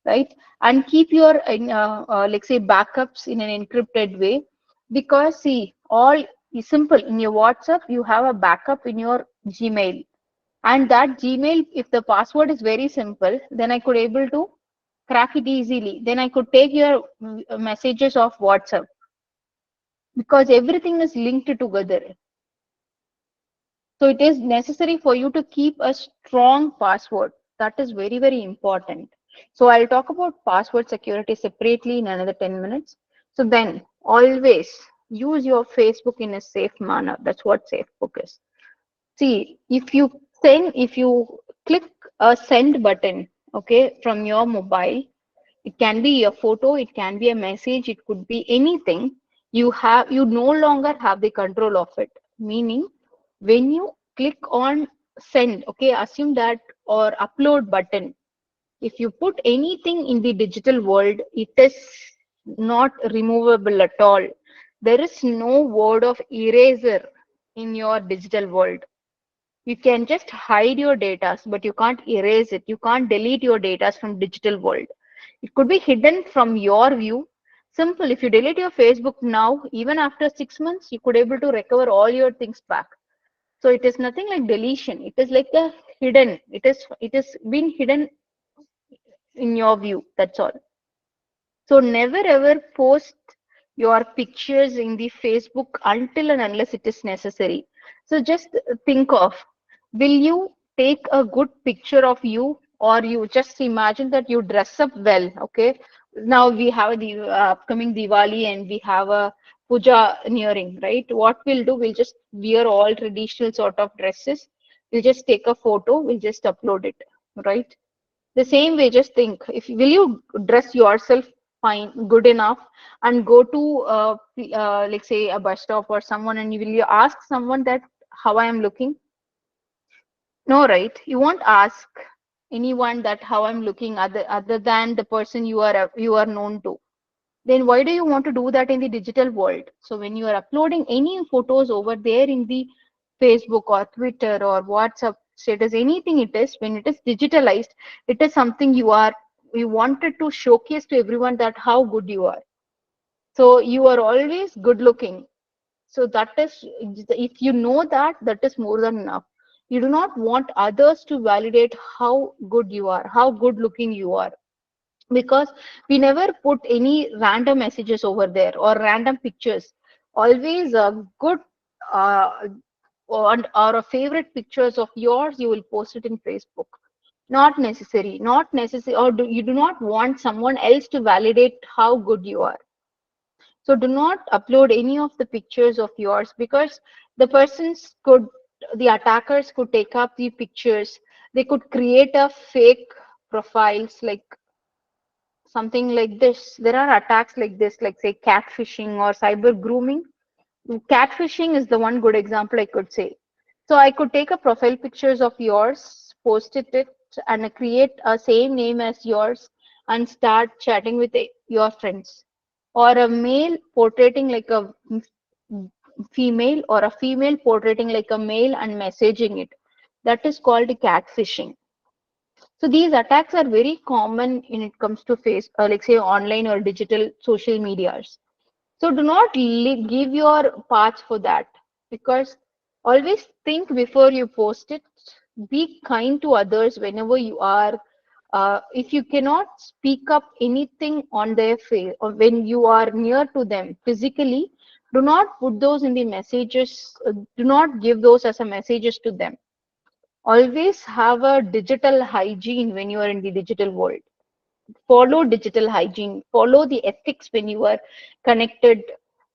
right? And keep your like say backups in an encrypted way, because see all is simple. In your WhatsApp you have a backup in your Gmail, and that Gmail, if the password is very simple, then I could able to crack it easily. Then I could take your messages of WhatsApp, because everything is linked together. So it is necessary for you to keep a strong password. That is very, very important. So I'll talk about password security separately in another 10 minutes. So then always use your Facebook in a safe manner. That's what Facebook is. See, if you click a send button, okay, from your mobile, it can be a photo, it can be a message, it could be anything. You no longer have the control of it. Meaning, when you click on send, okay, assume that, or upload button, if you put anything in the digital world, it is not removable at all. There is no word of eraser in your digital world. You can just hide your data, but you can't erase it. You can't delete your data from digital world. It could be hidden from your view. Simple. If you delete your Facebook now, even after 6 months, you could able to recover all your things back. So it is nothing like deletion. It is like a hidden. It is been hidden in your view. That's all. So never ever post your pictures in the Facebook until and unless it is necessary. So just think of, will you take a good picture of you, or you just imagine that you dress up well, okay? Now we have the upcoming Diwali and we have a puja nearing, right? What we'll do, we'll just wear all traditional sort of dresses. We'll just take a photo, we'll just upload it, right? The same way, just think, if will you dress yourself fine, good enough, and go to like say a bus stop or someone, and will you ask someone that how I am looking? No, right? You won't ask anyone that how I'm looking, other than the person you are known to. Then why do you want to do that in the digital world? So when you are uploading any photos over there in the Facebook or Twitter or WhatsApp status, anything it is, when it is digitalized, it is something you wanted to showcase to everyone that how good you are. So you are always good looking. So that is, if you know that, that is more than enough. You do not want others to validate how good you are, how good looking you are, because we never put any random messages over there or random pictures. Always good uh, or a favorite pictures of yours, you will post it in Facebook. Not necessary, or you do not want someone else to validate how good you are. So do not upload any of the pictures of yours, because the attackers could take up the pictures. They could create a fake profiles, like something like this. There are attacks like this, like say catfishing or cyber grooming. Catfishing is the one good example I could say. So I could take a profile pictures of yours, post it, and create a same name as yours and start chatting with your friends. Or a male portraying like a female, or a female portraying like a male and messaging it. That is called catfishing. So these attacks are very common when it comes to like say online or digital social medias. So do not give your paths for that, because always think before you post it. Be kind to others whenever you are. If you cannot speak up anything on their face, or when you are near to them physically, do not put those in the messages. Do not give those as a messages to them. Always have a digital hygiene when you are in the digital world. Follow digital hygiene, follow the ethics when you are connected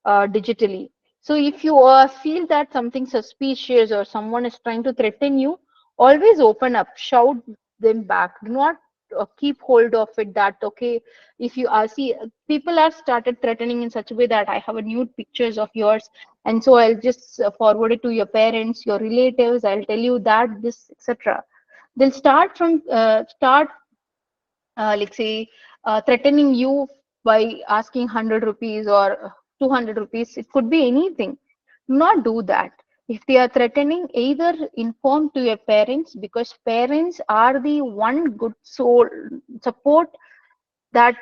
digitally. So if you feel that something suspicious or someone is trying to threaten you, always open up, shout them back. Do not keep hold of it that, okay, if you see, people are started threatening in such a way that I have a nude pictures of yours, and so I'll just forward it to your parents, your relatives, I'll tell you that this, etc. They'll start like say threatening you by asking 100 rupees or 200 rupees. It could be anything. Do not do that. If they are threatening, either inform to your parents, because parents are the one good soul support that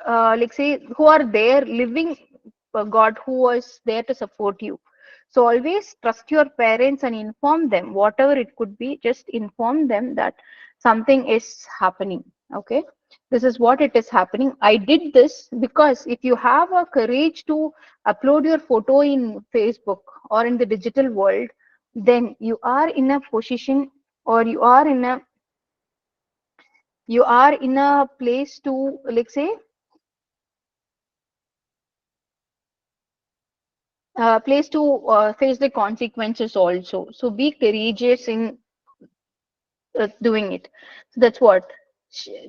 like say who are there living God who was there to support you. So always trust your parents and inform them, whatever it could be, just inform them that something is happening. Okay, this is what it is happening. I did this because if you have a courage to upload your photo in Facebook or in the digital world, then you are in a position, or you are in a place to, like say, place to face the consequences also. So be courageous in doing it. So that's what.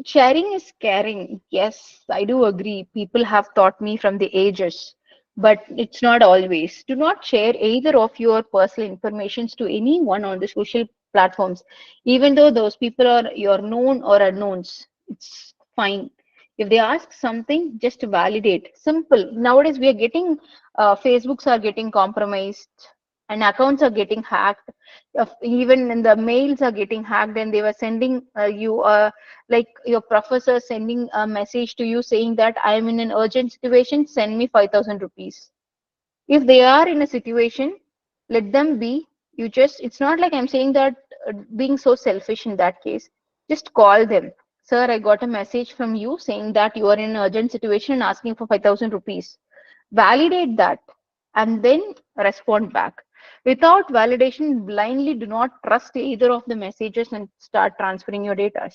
Sharing is caring. Yes, I do agree. People have taught me from the ages, but it's not always. Do not share either of your personal informations to anyone on the social platforms, even though those people are your known or unknowns. It's fine. If they ask something, just validate. Simple. Nowadays, we are getting Facebooks are getting compromised and accounts are getting hacked. Even in the mails are getting hacked, and they were sending you like your professor sending a message to you saying that I am in an urgent situation, send me 5,000 rupees. If they are in a situation, let them be. You just, it's not like I'm saying that being so selfish in that case. Just call them. Sir, I got a message from you saying that you are in an urgent situation and asking for 5,000 rupees. Validate that and then respond back. Without validation, blindly do not trust either of the messages and start transferring your data.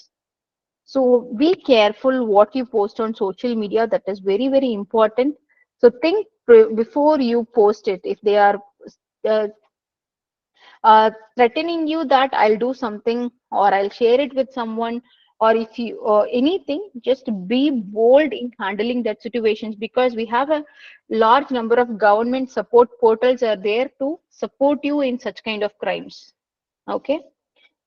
So be careful what you post on social media. That is very, very important. So think before you post it. If they are uh, threatening you that I'll do something or I'll share it with someone, or if you anything, just be bold in handling that situations, because we have a large number of government support portals are there to support you in such kind of crimes. Okay,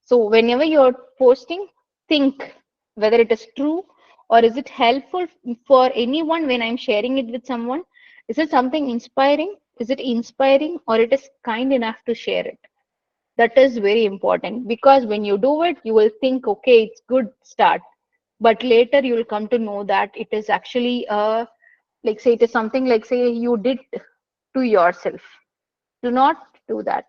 so whenever you're posting, think whether it is true, or is it helpful for anyone when I'm sharing it with someone. Is it something inspiring? Is it inspiring, or it is kind enough to share it? That is very important, because when you do it, you will think, okay, it's good start, but later you will come to know that it is actually like say it is something like say you did to yourself. Do not do that.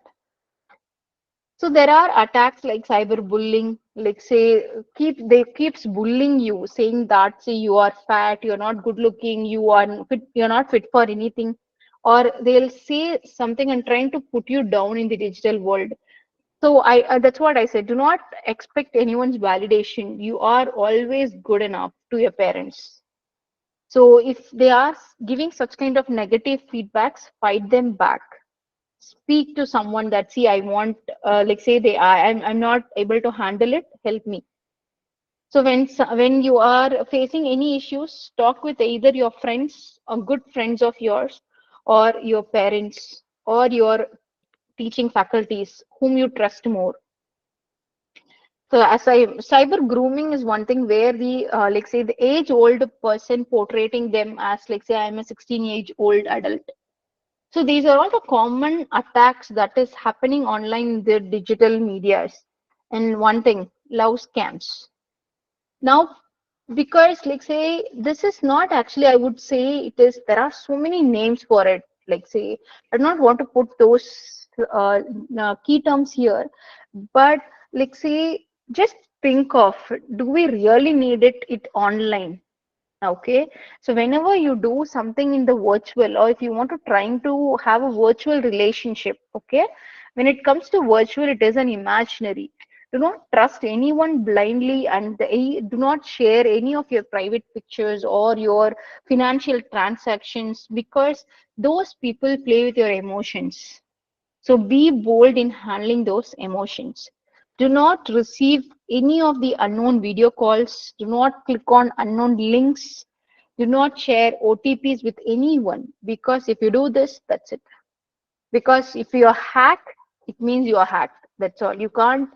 So there are attacks like cyberbullying, like say they keeps bullying you, saying that say you are fat, you're not good looking, you're not fit for anything, or they'll say something and trying to put you down in the digital world. So that's what I said. Do not expect anyone's validation. You are always good enough to your parents. So if they are giving such kind of negative feedbacks, fight them back. Speak to someone that, see, I want, like say I'm not able to handle it. Help me. So when you are facing any issues, talk with either your friends or good friends of yours, or your parents, or your teaching faculties whom you trust more. So as cyber grooming is one thing where the like say the age old person portraying them as, like say, I'm a 16-age-old adult. So these are all the common attacks that is happening online in the digital medias. And one thing, love scams. Now, because like say this is not actually, I would say it is, there are so many names for it. Like say, I do not want to put those key terms here, but like say, just think of, do we really need it online? Okay, so whenever you do something in the virtual, or if you want to trying to have a virtual relationship, okay, when it comes to virtual, it is an imaginary. Do not trust anyone blindly, and do not share any of your private pictures or your financial transactions, because those people play with your emotions. So be bold in handling those emotions. Do not receive any of the unknown video calls. Do not click on unknown links. Do not share OTPs with anyone, because if you do this, that's it. Because if you are hacked, it means you are hacked. That's all. You can't,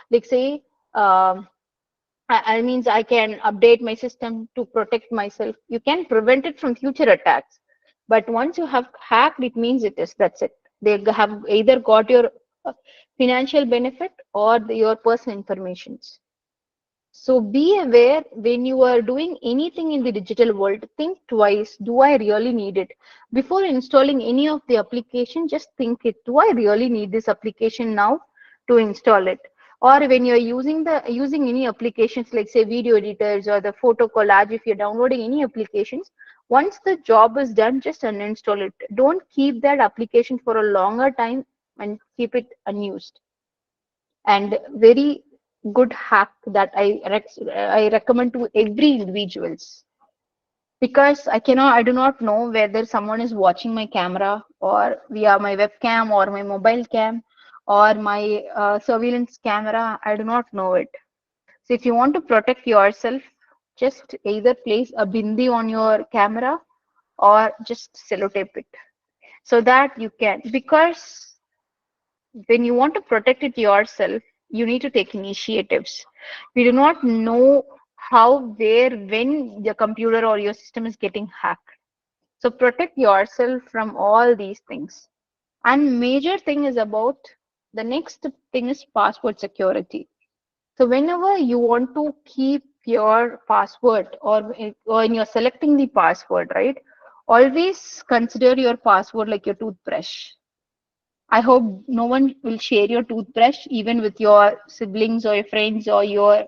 like say, I means I can update my system to protect myself. You can prevent it from future attacks. But once you have hacked, it means it is. That's it. They have either got your financial benefit or your personal informations. So be aware when you are doing anything in the digital world, think twice. Do I really need it? Before installing any of the application, just think it. Do I really need this application now to install it? Or when you're using any applications like say video editors or the photo collage, if you're downloading any applications, once the job is done, just uninstall it. Don't keep that application for a longer time and keep it unused. And very good hack that I recommend to every individuals, because I do not know whether someone is watching my camera or via my webcam or my mobile cam or my surveillance camera. I do not know it. So if you want to protect yourself, just either place a bindi on your camera or just sellotape it, so that you can, because when you want to protect it yourself, you need to take initiatives. We do not know how, where, when your computer or your system is getting hacked. So protect yourself from all these things. And major thing is about, the next thing is password security. So whenever you want to keep your password, or when you're selecting the password, right? Always consider your password like your toothbrush. I hope no one will share your toothbrush even with your siblings or your friends or your,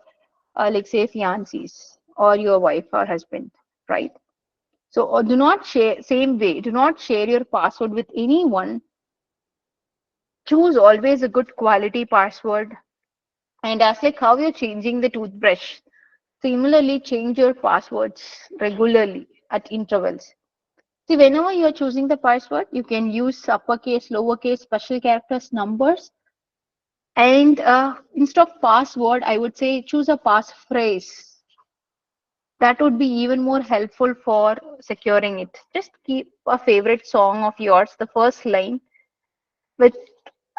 like say, fiancés or your wife or husband, right? So do not share, same way, do not share your password with anyone. Choose always a good quality password. And as like how you're changing the toothbrush, similarly change your passwords regularly at intervals. See, whenever you're choosing the password, you can use uppercase, lowercase, special characters, numbers. And instead of password, I would say choose a passphrase. That would be even more helpful for securing it. Just keep a favorite song of yours, the first line, with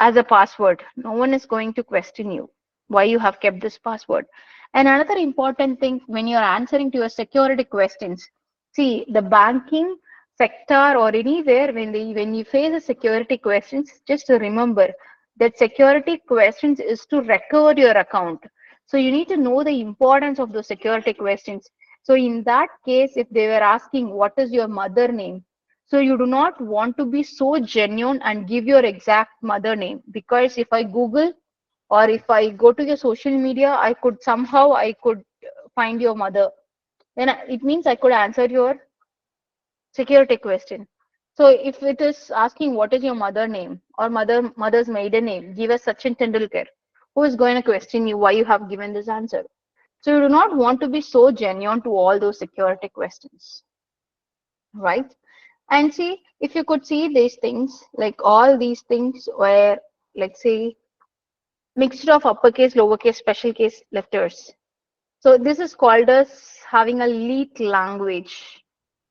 as a password. No one is going to question you why you have kept this password. And another important thing when you're answering to your security questions, see the banking sector or anywhere, when you face a security questions, just to remember that security questions is to recover your account. So you need to know the importance of those security questions. So in that case, if they were asking what is your mother name, so you do not want to be so genuine and give your exact mother name, because if I Google or if I go to your social media, I could find your mother. Then it means I could answer your security question. So if it is asking what is your mother name or mother's maiden name, give us Sachin Tendulkar. Who is going to question you why you have given this answer? So you do not want to be so genuine to all those security questions, right? And see, if you could see these things, like all these things were, like say, mixture of uppercase, lowercase, special case letters. So this is called as having a leak language,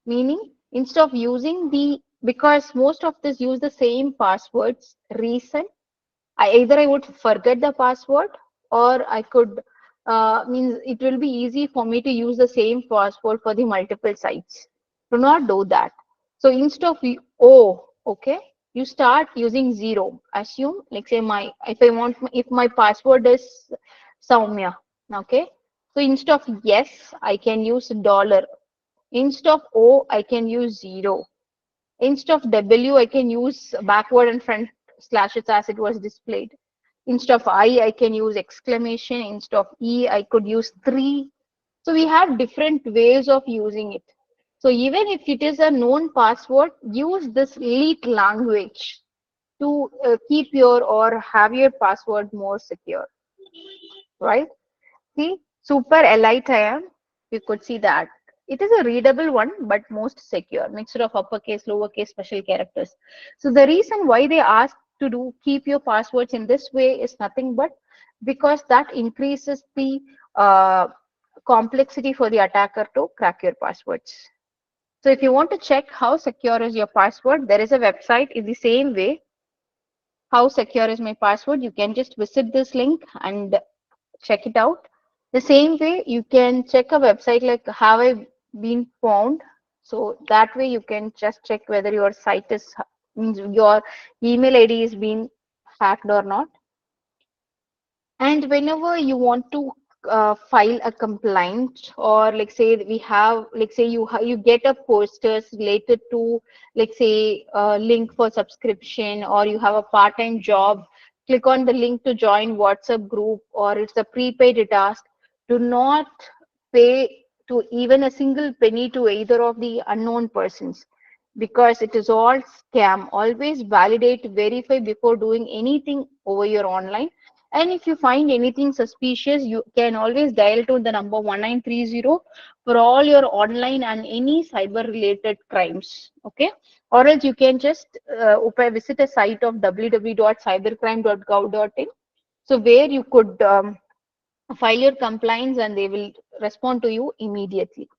meaning instead of using because most of this use the same passwords, reason either I would forget the password or I could means it will be easy for me to use the same password for the multiple sites. Do not do that. So instead of okay, you start using zero. Assume, like say if my password is Saumya, okay. So instead of yes, I can use dollar. Instead of O, I can use zero. Instead of W, I can use backward and front slashes as it was displayed. Instead of I can use exclamation. Instead of E, I could use three. So we have different ways of using it. So even if it is a known password, use this leak language to keep your or have your password more secure, right? See, super elite I am. You could see that. It is a readable one, but most secure, mixture of uppercase, lowercase, special characters. So the reason why they ask to do keep your passwords in this way is nothing but because that increases the uh, complexity for the attacker to crack your passwords. So if you want to check how secure is your password, there is a website in the same way. How secure is my password? You can just visit this link and check it out. The same way you can check a website like have I been found. So that way you can just check whether your site is means your email ID is being hacked or not. And whenever you want to file a complaint or like say we have like say you get a posters related to like say a link for subscription or you have a part-time job, click on the link to join WhatsApp group or it's a prepaid task. Do not pay to even a single penny to either of the unknown persons because it is all scam. Always validate, verify before doing anything over your online, and if you find anything suspicious, you can always dial to the number 1930 for all your online and any cyber related crimes. Okay. Or else you can just visit a site of www.cybercrime.gov.in. So where you could file your complaints and they will respond to you immediately.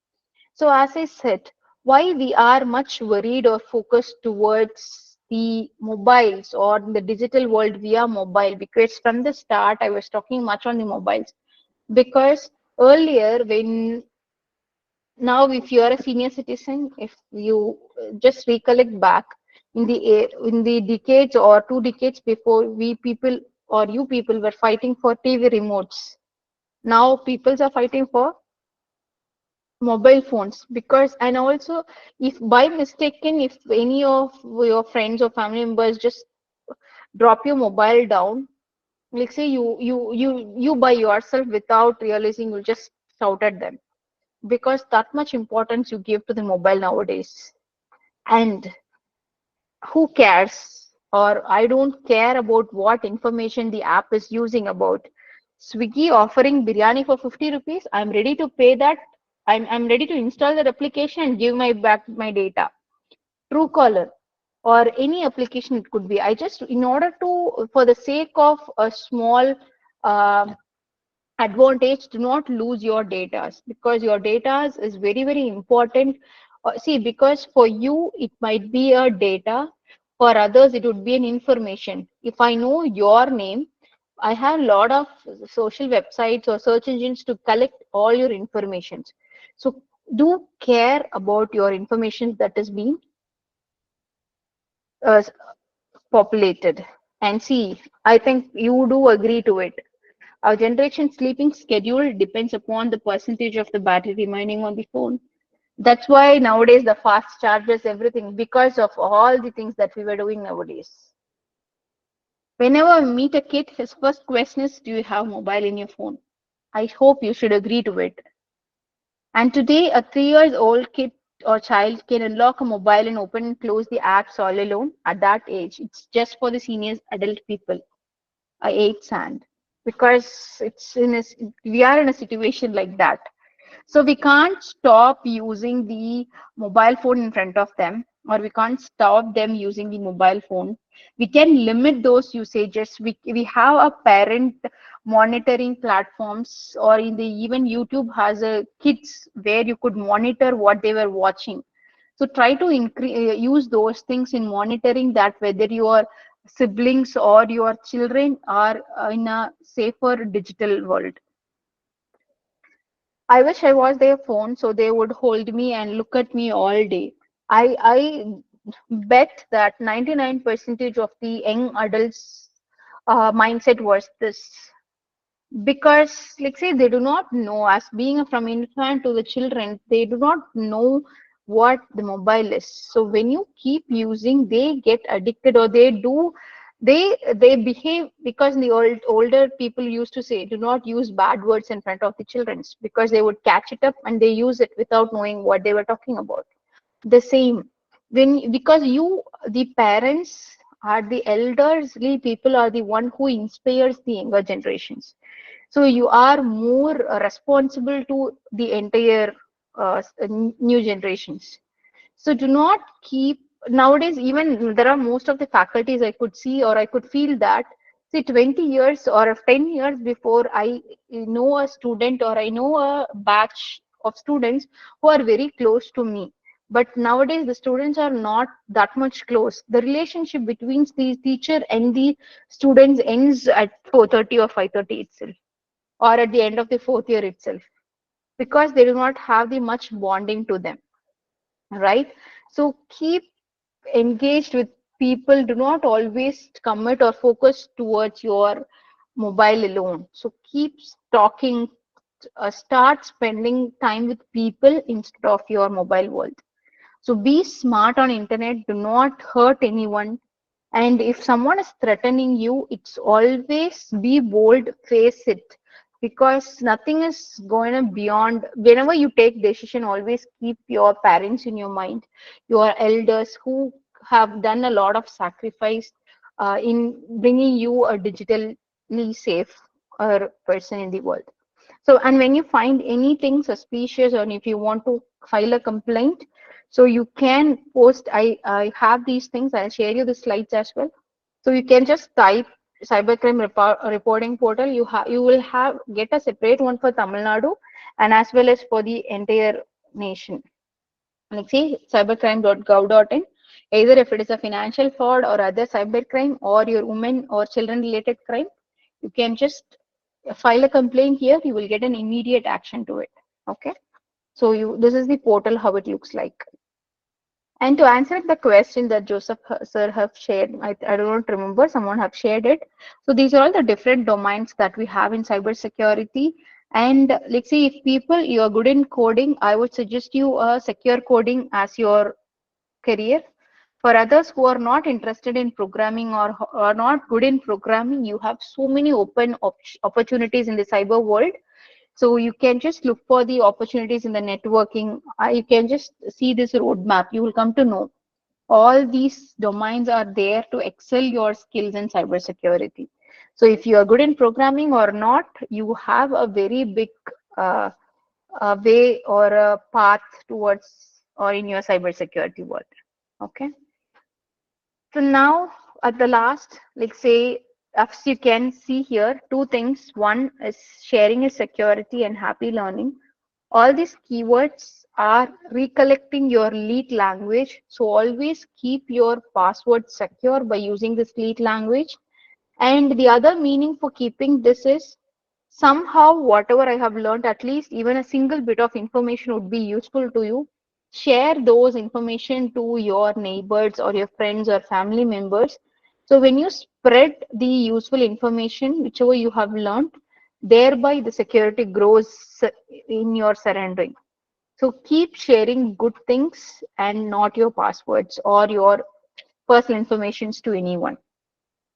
So as I said, why we are much worried or focused towards the mobiles or the digital world via mobile, because from the start I was talking much on the mobiles because earlier when now if you are a senior citizen, if you just recollect back in the decades or 2 decades before, we people or you people were fighting for TV remotes. Now people are fighting for mobile phones because and also if by mistaken if any of your friends or family members just drop your mobile down, like say you by yourself without realizing you just shout at them because that much importance you give to the mobile nowadays. And who cares or I don't care about what information the app is using about. Swiggy offering biryani for 50 rupees, I'm ready to pay that. I'm ready to install that application and give my back my data. Truecaller or any application it could be. I just in order to for the sake of a small uh, advantage, do not lose your data because your data is very important. See, because for you it might be a data, for others it would be an information. If I know your name, I have a lot of social websites or search engines to collect all your information. So do care about your information that is being uh, populated. And see, I think you do agree to it. Our generation sleeping schedule depends upon the percentage of the battery remaining on the phone. That's why nowadays the fast charges everything because of all the things that we were doing nowadays. Whenever I meet a kid, his first question is, do you have mobile in your phone? I hope you should agree to it. And today, a 3 years old kid or child can unlock a mobile and open and close the apps all alone at that age. It's just for the seniors, adult people, eighth hand, because we are in a situation like that. So we can't stop using the mobile phone in front of them, or we can't stop them using the mobile phone. We can limit those usages. We have a parent monitoring platforms, or in the even YouTube has a kids where you could monitor what they were watching. So try to use those things in monitoring that whether your siblings or your children are in a safer digital world. I wish I was their phone so they would hold me and look at me all day. I bet that 99% of the young adults mindset was this, because like say they do not know, as being from infant to the children, they do not know what the mobile is. So when you keep using, they get addicted, or they behave, because the older people used to say do not use bad words in front of the children, because they would catch it up and they use it without knowing what they were talking about. The same, when, because you, the parents are the elderly people, are the one who inspires the younger generations. So you are more responsible to the entire new generations. So do not keep, nowadays even there are most of the faculties I could see, or I could feel that, see, 20 years or 10 years before, I know a student or I know a batch of students who are very close to me. But nowadays the students are not that much close. The relationship between the teacher and the students ends at 4:30 or 5:30 itself, or at the end of the fourth year itself, because they do not have the much bonding to them, right? So keep engaged with people. Do not always commit or focus towards your mobile alone. So keep talking, start spending time with people instead of your mobile world. So be smart on internet, do not hurt anyone. And if someone is threatening you, it's always be bold, face it. Because nothing is going to beyond, whenever you take decision, always keep your parents in your mind, your elders who have done a lot of sacrifice in bringing you a digitally safe person in the world. So, and when you find anything suspicious, or if you want to file a complaint, so you can post, I have these things, I'll share you the slides as well. So you can just type cybercrime reporting portal. You will have get a separate one for Tamil Nadu and as well as for the entire nation. Like see cybercrime.gov.in. Either if it is a financial fraud or other cybercrime or your women or children related crime, you can just file a complaint here. You will get an immediate action to it. Okay. So this is the portal, how it looks like. And to answer the question that Joseph sir have shared, I don't remember, someone have shared it. So these are all the different domains that we have in cybersecurity. And let's see, if people, you are good in coding, I would suggest you secure coding as your career. For others who are not interested in programming or are not good in programming, you have so many open opportunities in the cyber world. So you can just look for the opportunities in the networking. You can just see this roadmap. You will come to know all these domains are there to excel your skills in cybersecurity. So if you are good in programming or not, you have a very big uh, way or a path towards or in your cybersecurity world. Okay. So now at the last, like say, as you can see here, two things. One is sharing is security and happy learning. All these keywords are recollecting your lead language. So always keep your password secure by using this lead language. And the other meaning for keeping this is somehow whatever I have learned, at least even a single bit of information would be useful to you. Share those information to your neighbors or your friends or family members. So when you spread the useful information, whichever you have learned, thereby the security grows in your surrounding. So keep sharing good things and not your passwords or your personal informations to anyone.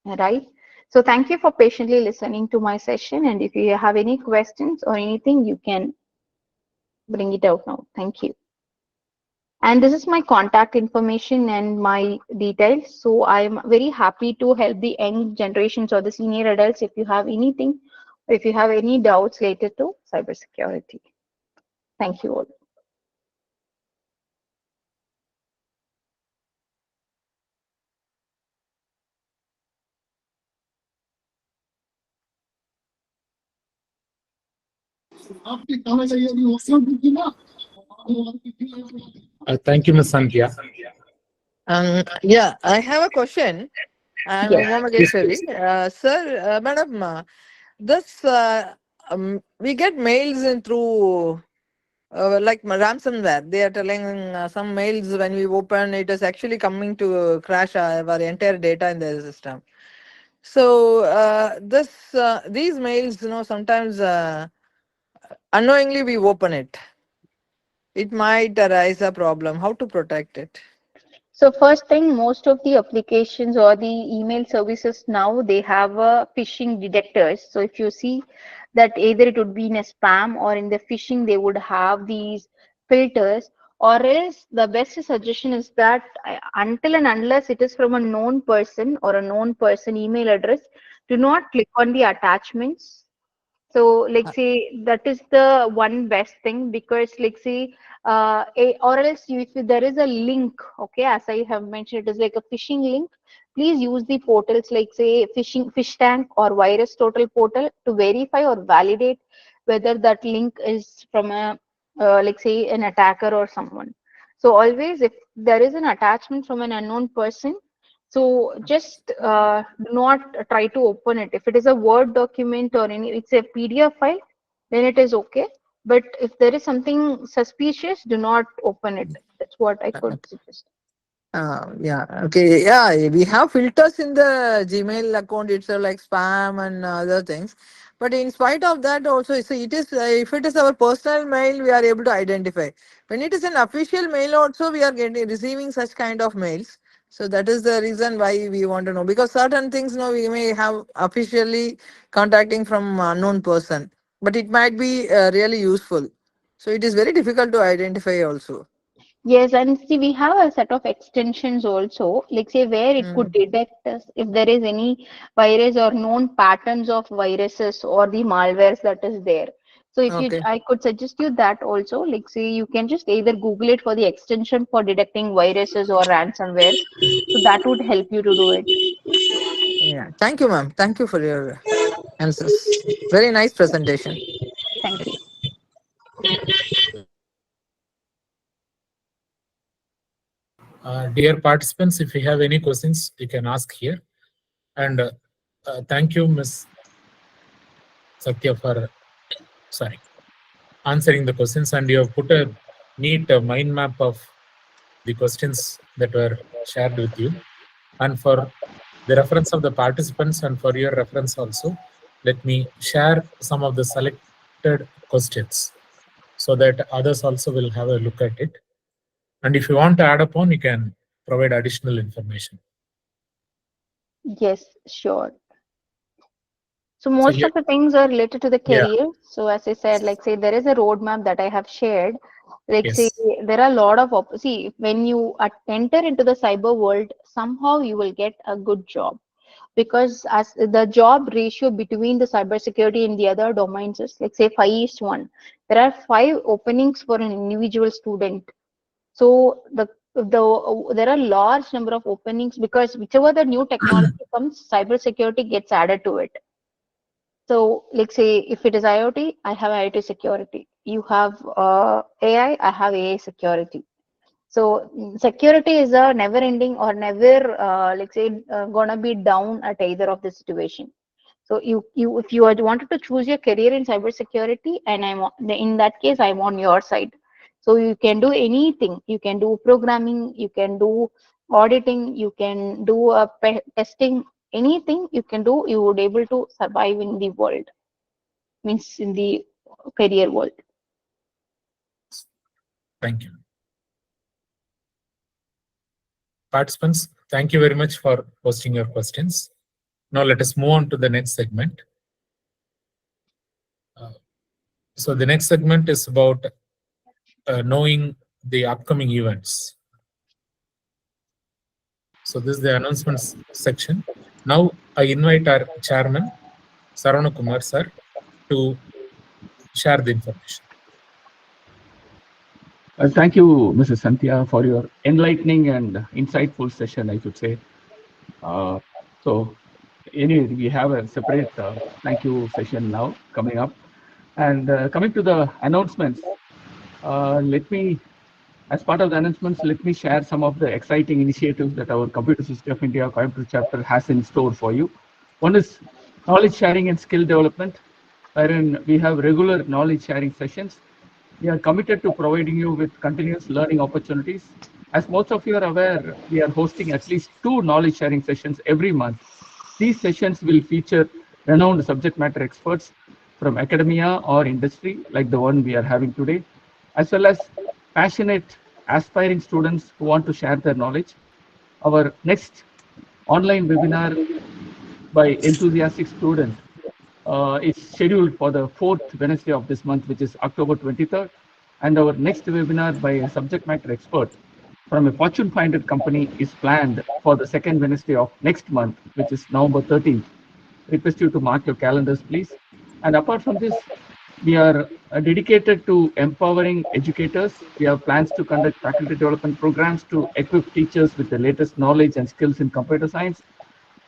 Right? So thank you for patiently listening to my session. And if you have any questions or anything, you can bring it out now. Thank you. And this is my contact information and my details. So I'm very happy to help the young generations or the senior adults if you have anything, or if you have any doubts related to cybersecurity. Thank you all. Thank you, Ms. Sandhya. Yeah, I have a question. I'm Yes. Uma Please, Mageshwari. please. Sir, madam, this we get mails in through like ransomware. They are telling some mails when we open, it is actually coming to crash our entire data in the system. So this these mails, sometimes unknowingly we open it. It might arise a problem. How to protect it? So first thing, most of the applications or the email services now, they have a phishing detectors. So if you see that either it would be in a spam or in the phishing, they would have these filters. Or else the best suggestion is that until and unless it is from a known person or a known person email address, do not click on the attachments. So, like, Uh, say that is the one best thing, because, like, say, or else if there is a link, okay, as I have mentioned, it is like a phishing link. Please use the portals like, say, phishing fish tank or virus total portal to verify or validate whether that link is from a like, say, an attacker or someone. So always, if there is an attachment from an unknown person, so just do not try to open it. If it is a Word document or any, it's a PDF file, then it is okay. But if there is something suspicious, do not open it. That's what I could suggest. Yeah, okay. Yeah, we have filters in the Gmail account itself, like spam and other things. But in spite of that, also, so it is if it is our personal mail, we are able to identify. When it is an official mail, also we are getting receiving such kind of mails. So that is the reason why we want to know, because certain things, we may have officially contacting from unknown person, but it might be really useful. So it is very difficult to identify also. Yes, and see, we have a set of extensions also, like, say, where it could Mm. detect us if there is any virus or known patterns of viruses or the malwares that is there. So if you, Okay. I could suggest you that also, like, say, you can just either Google it for the extension for detecting viruses or ransomwares. So that would help you to do it. Yeah. Thank you, ma'am. Thank you for your answers. Very nice presentation. Thank you. Dear participants, if you have any questions, you can ask here. And thank you, Ms. Satya, for answering the questions. And you have put a neat mind map of the questions that were shared with you. And for the reference of the participants and for your reference also, let me share some of the selected questions so that others also will have a look at it. And if you want to add upon, you can provide additional information. Yes, sure. So So most here, of the things are related to the yeah, career. So as I said, like, say, there is a roadmap that I have shared. Like, say, yes, there are a lot of see, when you enter into the cyber world, somehow you will get a good job, because as the job ratio between the cybersecurity and the other domains is, like, say, 5:1. There are 5 openings for an individual student. So there are large number of openings, because whichever the new technology comes, cybersecurity gets added to it. So, like, say, if it is IoT, I have IoT security. You have AI, I have AI security. So, security is a never ending or never, like, say, gonna be down at either of the situation. So if you wanted to choose your career in cybersecurity, and in that case, I'm on your side. So you can do anything. You can do programming. You can do auditing. You can do testing. Anything you can do, you would able to survive in the world. Means in the career world. thank you. Participants, thank you very much for posting your questions. Now let us move on to the next segment. So the next segment is about knowing the upcoming events. So this is the announcements section. Now I invite our chairman, Sarana Kumar sir, to share the information. Thank you, Mrs. Santhia, for your enlightening and insightful session, I should say. So anyway, we have a separate thank you session now coming up. And coming to the announcements, let me, as part of the announcements, let me share some of the exciting initiatives that our Computer Society of India Coimbatore chapter has in store for you. One is knowledge sharing and skill development, wherein we have regular knowledge sharing sessions. We are committed to providing you with continuous learning opportunities. As most of you are aware, we are hosting at least 2 knowledge sharing sessions every month. These sessions will feature renowned subject matter experts from academia or industry, like the one we are having today, as well as passionate, aspiring students who want to share their knowledge. Our next online webinar by enthusiastic student is scheduled for the 4th Wednesday of this month, which is October 23rd. And our next webinar by a subject matter expert from a Fortune 500 company is planned for the 2nd Wednesday of next month, which is November 13th. Request you to mark your calendars, please. And apart from this, we are dedicated to empowering educators. We have plans to conduct faculty development programs to equip teachers with the latest knowledge and skills in computer science.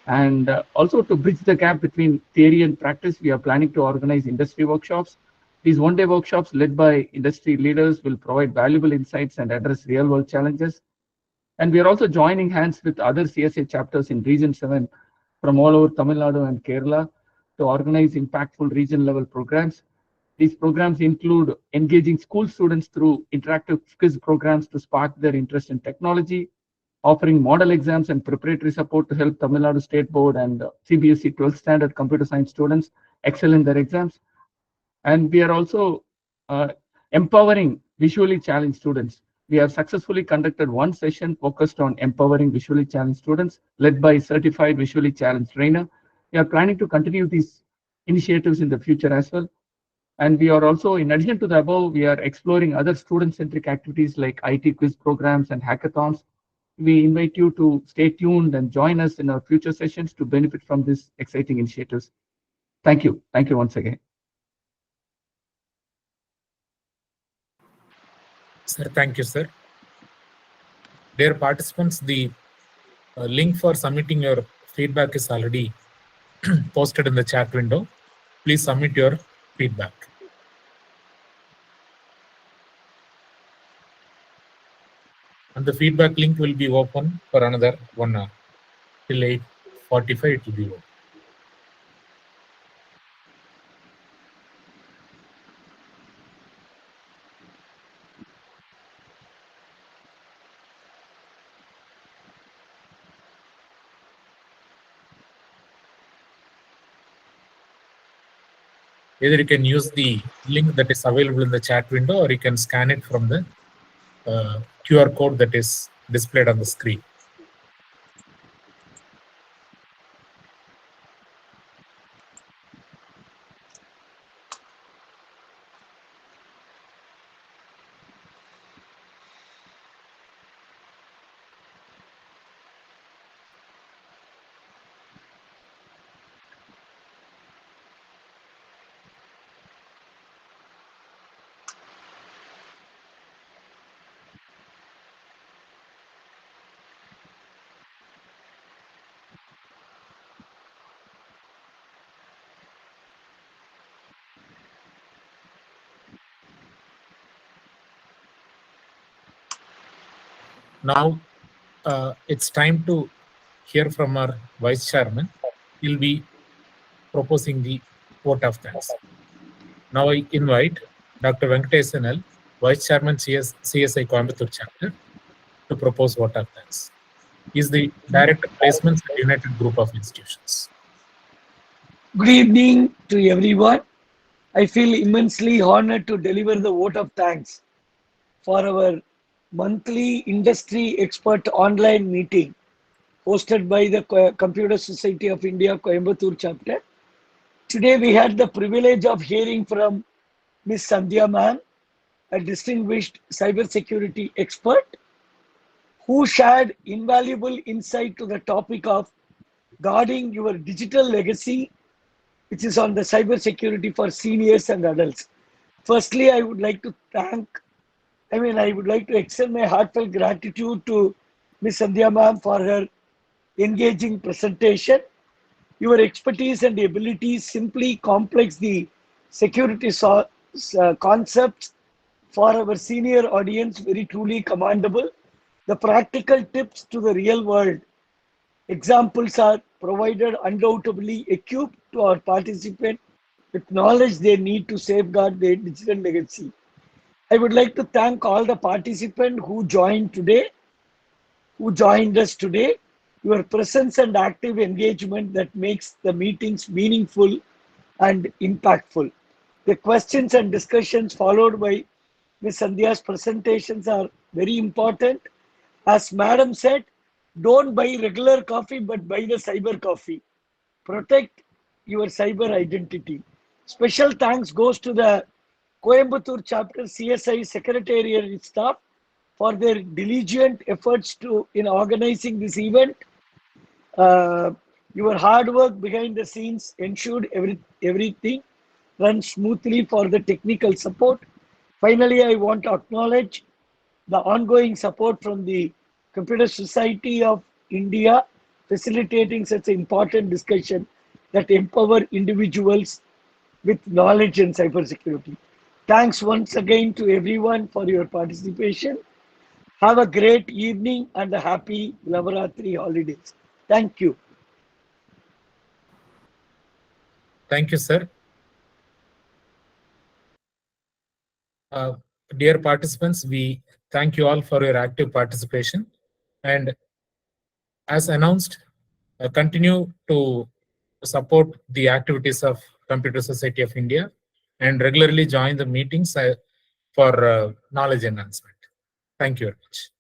And also to bridge the gap between theory and practice, we are planning to organize industry workshops. These one-day workshops led by industry leaders will provide valuable insights and address real-world challenges. And we are also joining hands with other CSA chapters in Region 7 from all over Tamil Nadu and Kerala to organize impactful region-level programs. These programs include engaging school students through interactive quiz programs to spark their interest in technology, offering model exams and preparatory support to help Tamil Nadu State Board and CBSE 12th Standard Computer Science students excel in their exams. And we are also empowering visually challenged students. We have successfully conducted one session focused on empowering visually challenged students, led by a certified visually challenged trainer. We are planning to continue these initiatives in the future as well. And we are also, in addition to the above, we are exploring other student-centric activities like IT quiz programs and hackathons. We invite you to stay tuned and join us in our future sessions to benefit from these exciting initiatives. Thank you. Thank you once again. Sir, thank you, sir. Dear participants, the link for submitting your feedback is already posted in the chat window. Please submit your feedback. And the feedback link will be open for another 1 hour. Till 8:45 it will be open. Either you can use the link that is available in the chat window, or you can scan it from the QR code that is displayed on the screen. Now it's time to hear from our Vice Chairman. He'll be proposing the vote of thanks. Now I invite Dr. Venkatesan L, Vice Chairman CSI Coimbatore Chapter, to propose vote of thanks. He is the Director Placements at United Group of Institutions. Good evening to everyone. I feel immensely honored to deliver the vote of thanks for our monthly industry expert online meeting hosted by the Computer Society of India Coimbatore chapter. Today we had the privilege of hearing from Ms. Sandhya ma'am a distinguished cybersecurity expert who shared invaluable insight to the topic of guarding your digital legacy, which is on the cybersecurity for seniors and adults. Firstly, I would like to extend my heartfelt gratitude to Ms. Sandhya ma'am for her engaging presentation. Your expertise and abilities simply complex the security concepts for our senior audience very truly commendable. The practical tips to the real world examples are provided undoubtedly equipped to our participants with knowledge they need to safeguard their digital legacy. I would like to thank all the participants who joined us today. Your presence and active engagement that makes the meetings meaningful and impactful. The questions and discussions followed by Ms. Sandhya's presentations are very important. As Madam said, don't buy regular coffee, but buy the cyber coffee. Protect your cyber identity. Special thanks goes to the Coimbatore chapter CSI secretariat staff for their diligent efforts in organizing this event. Your hard work behind the scenes ensured everything runs smoothly for the technical support. Finally, I want to acknowledge the ongoing support from the Computer Society of India, facilitating such an important discussion that empower individuals with knowledge in cybersecurity. Thanks once again to everyone for your participation. Have a great evening and a happy Navaratri holidays. Thank you. Thank you, sir. Dear participants, we thank you all for your active participation. And as announced, continue to support the activities of Computer Society of India and regularly join the meetings for knowledge enhancement. Thank you very much.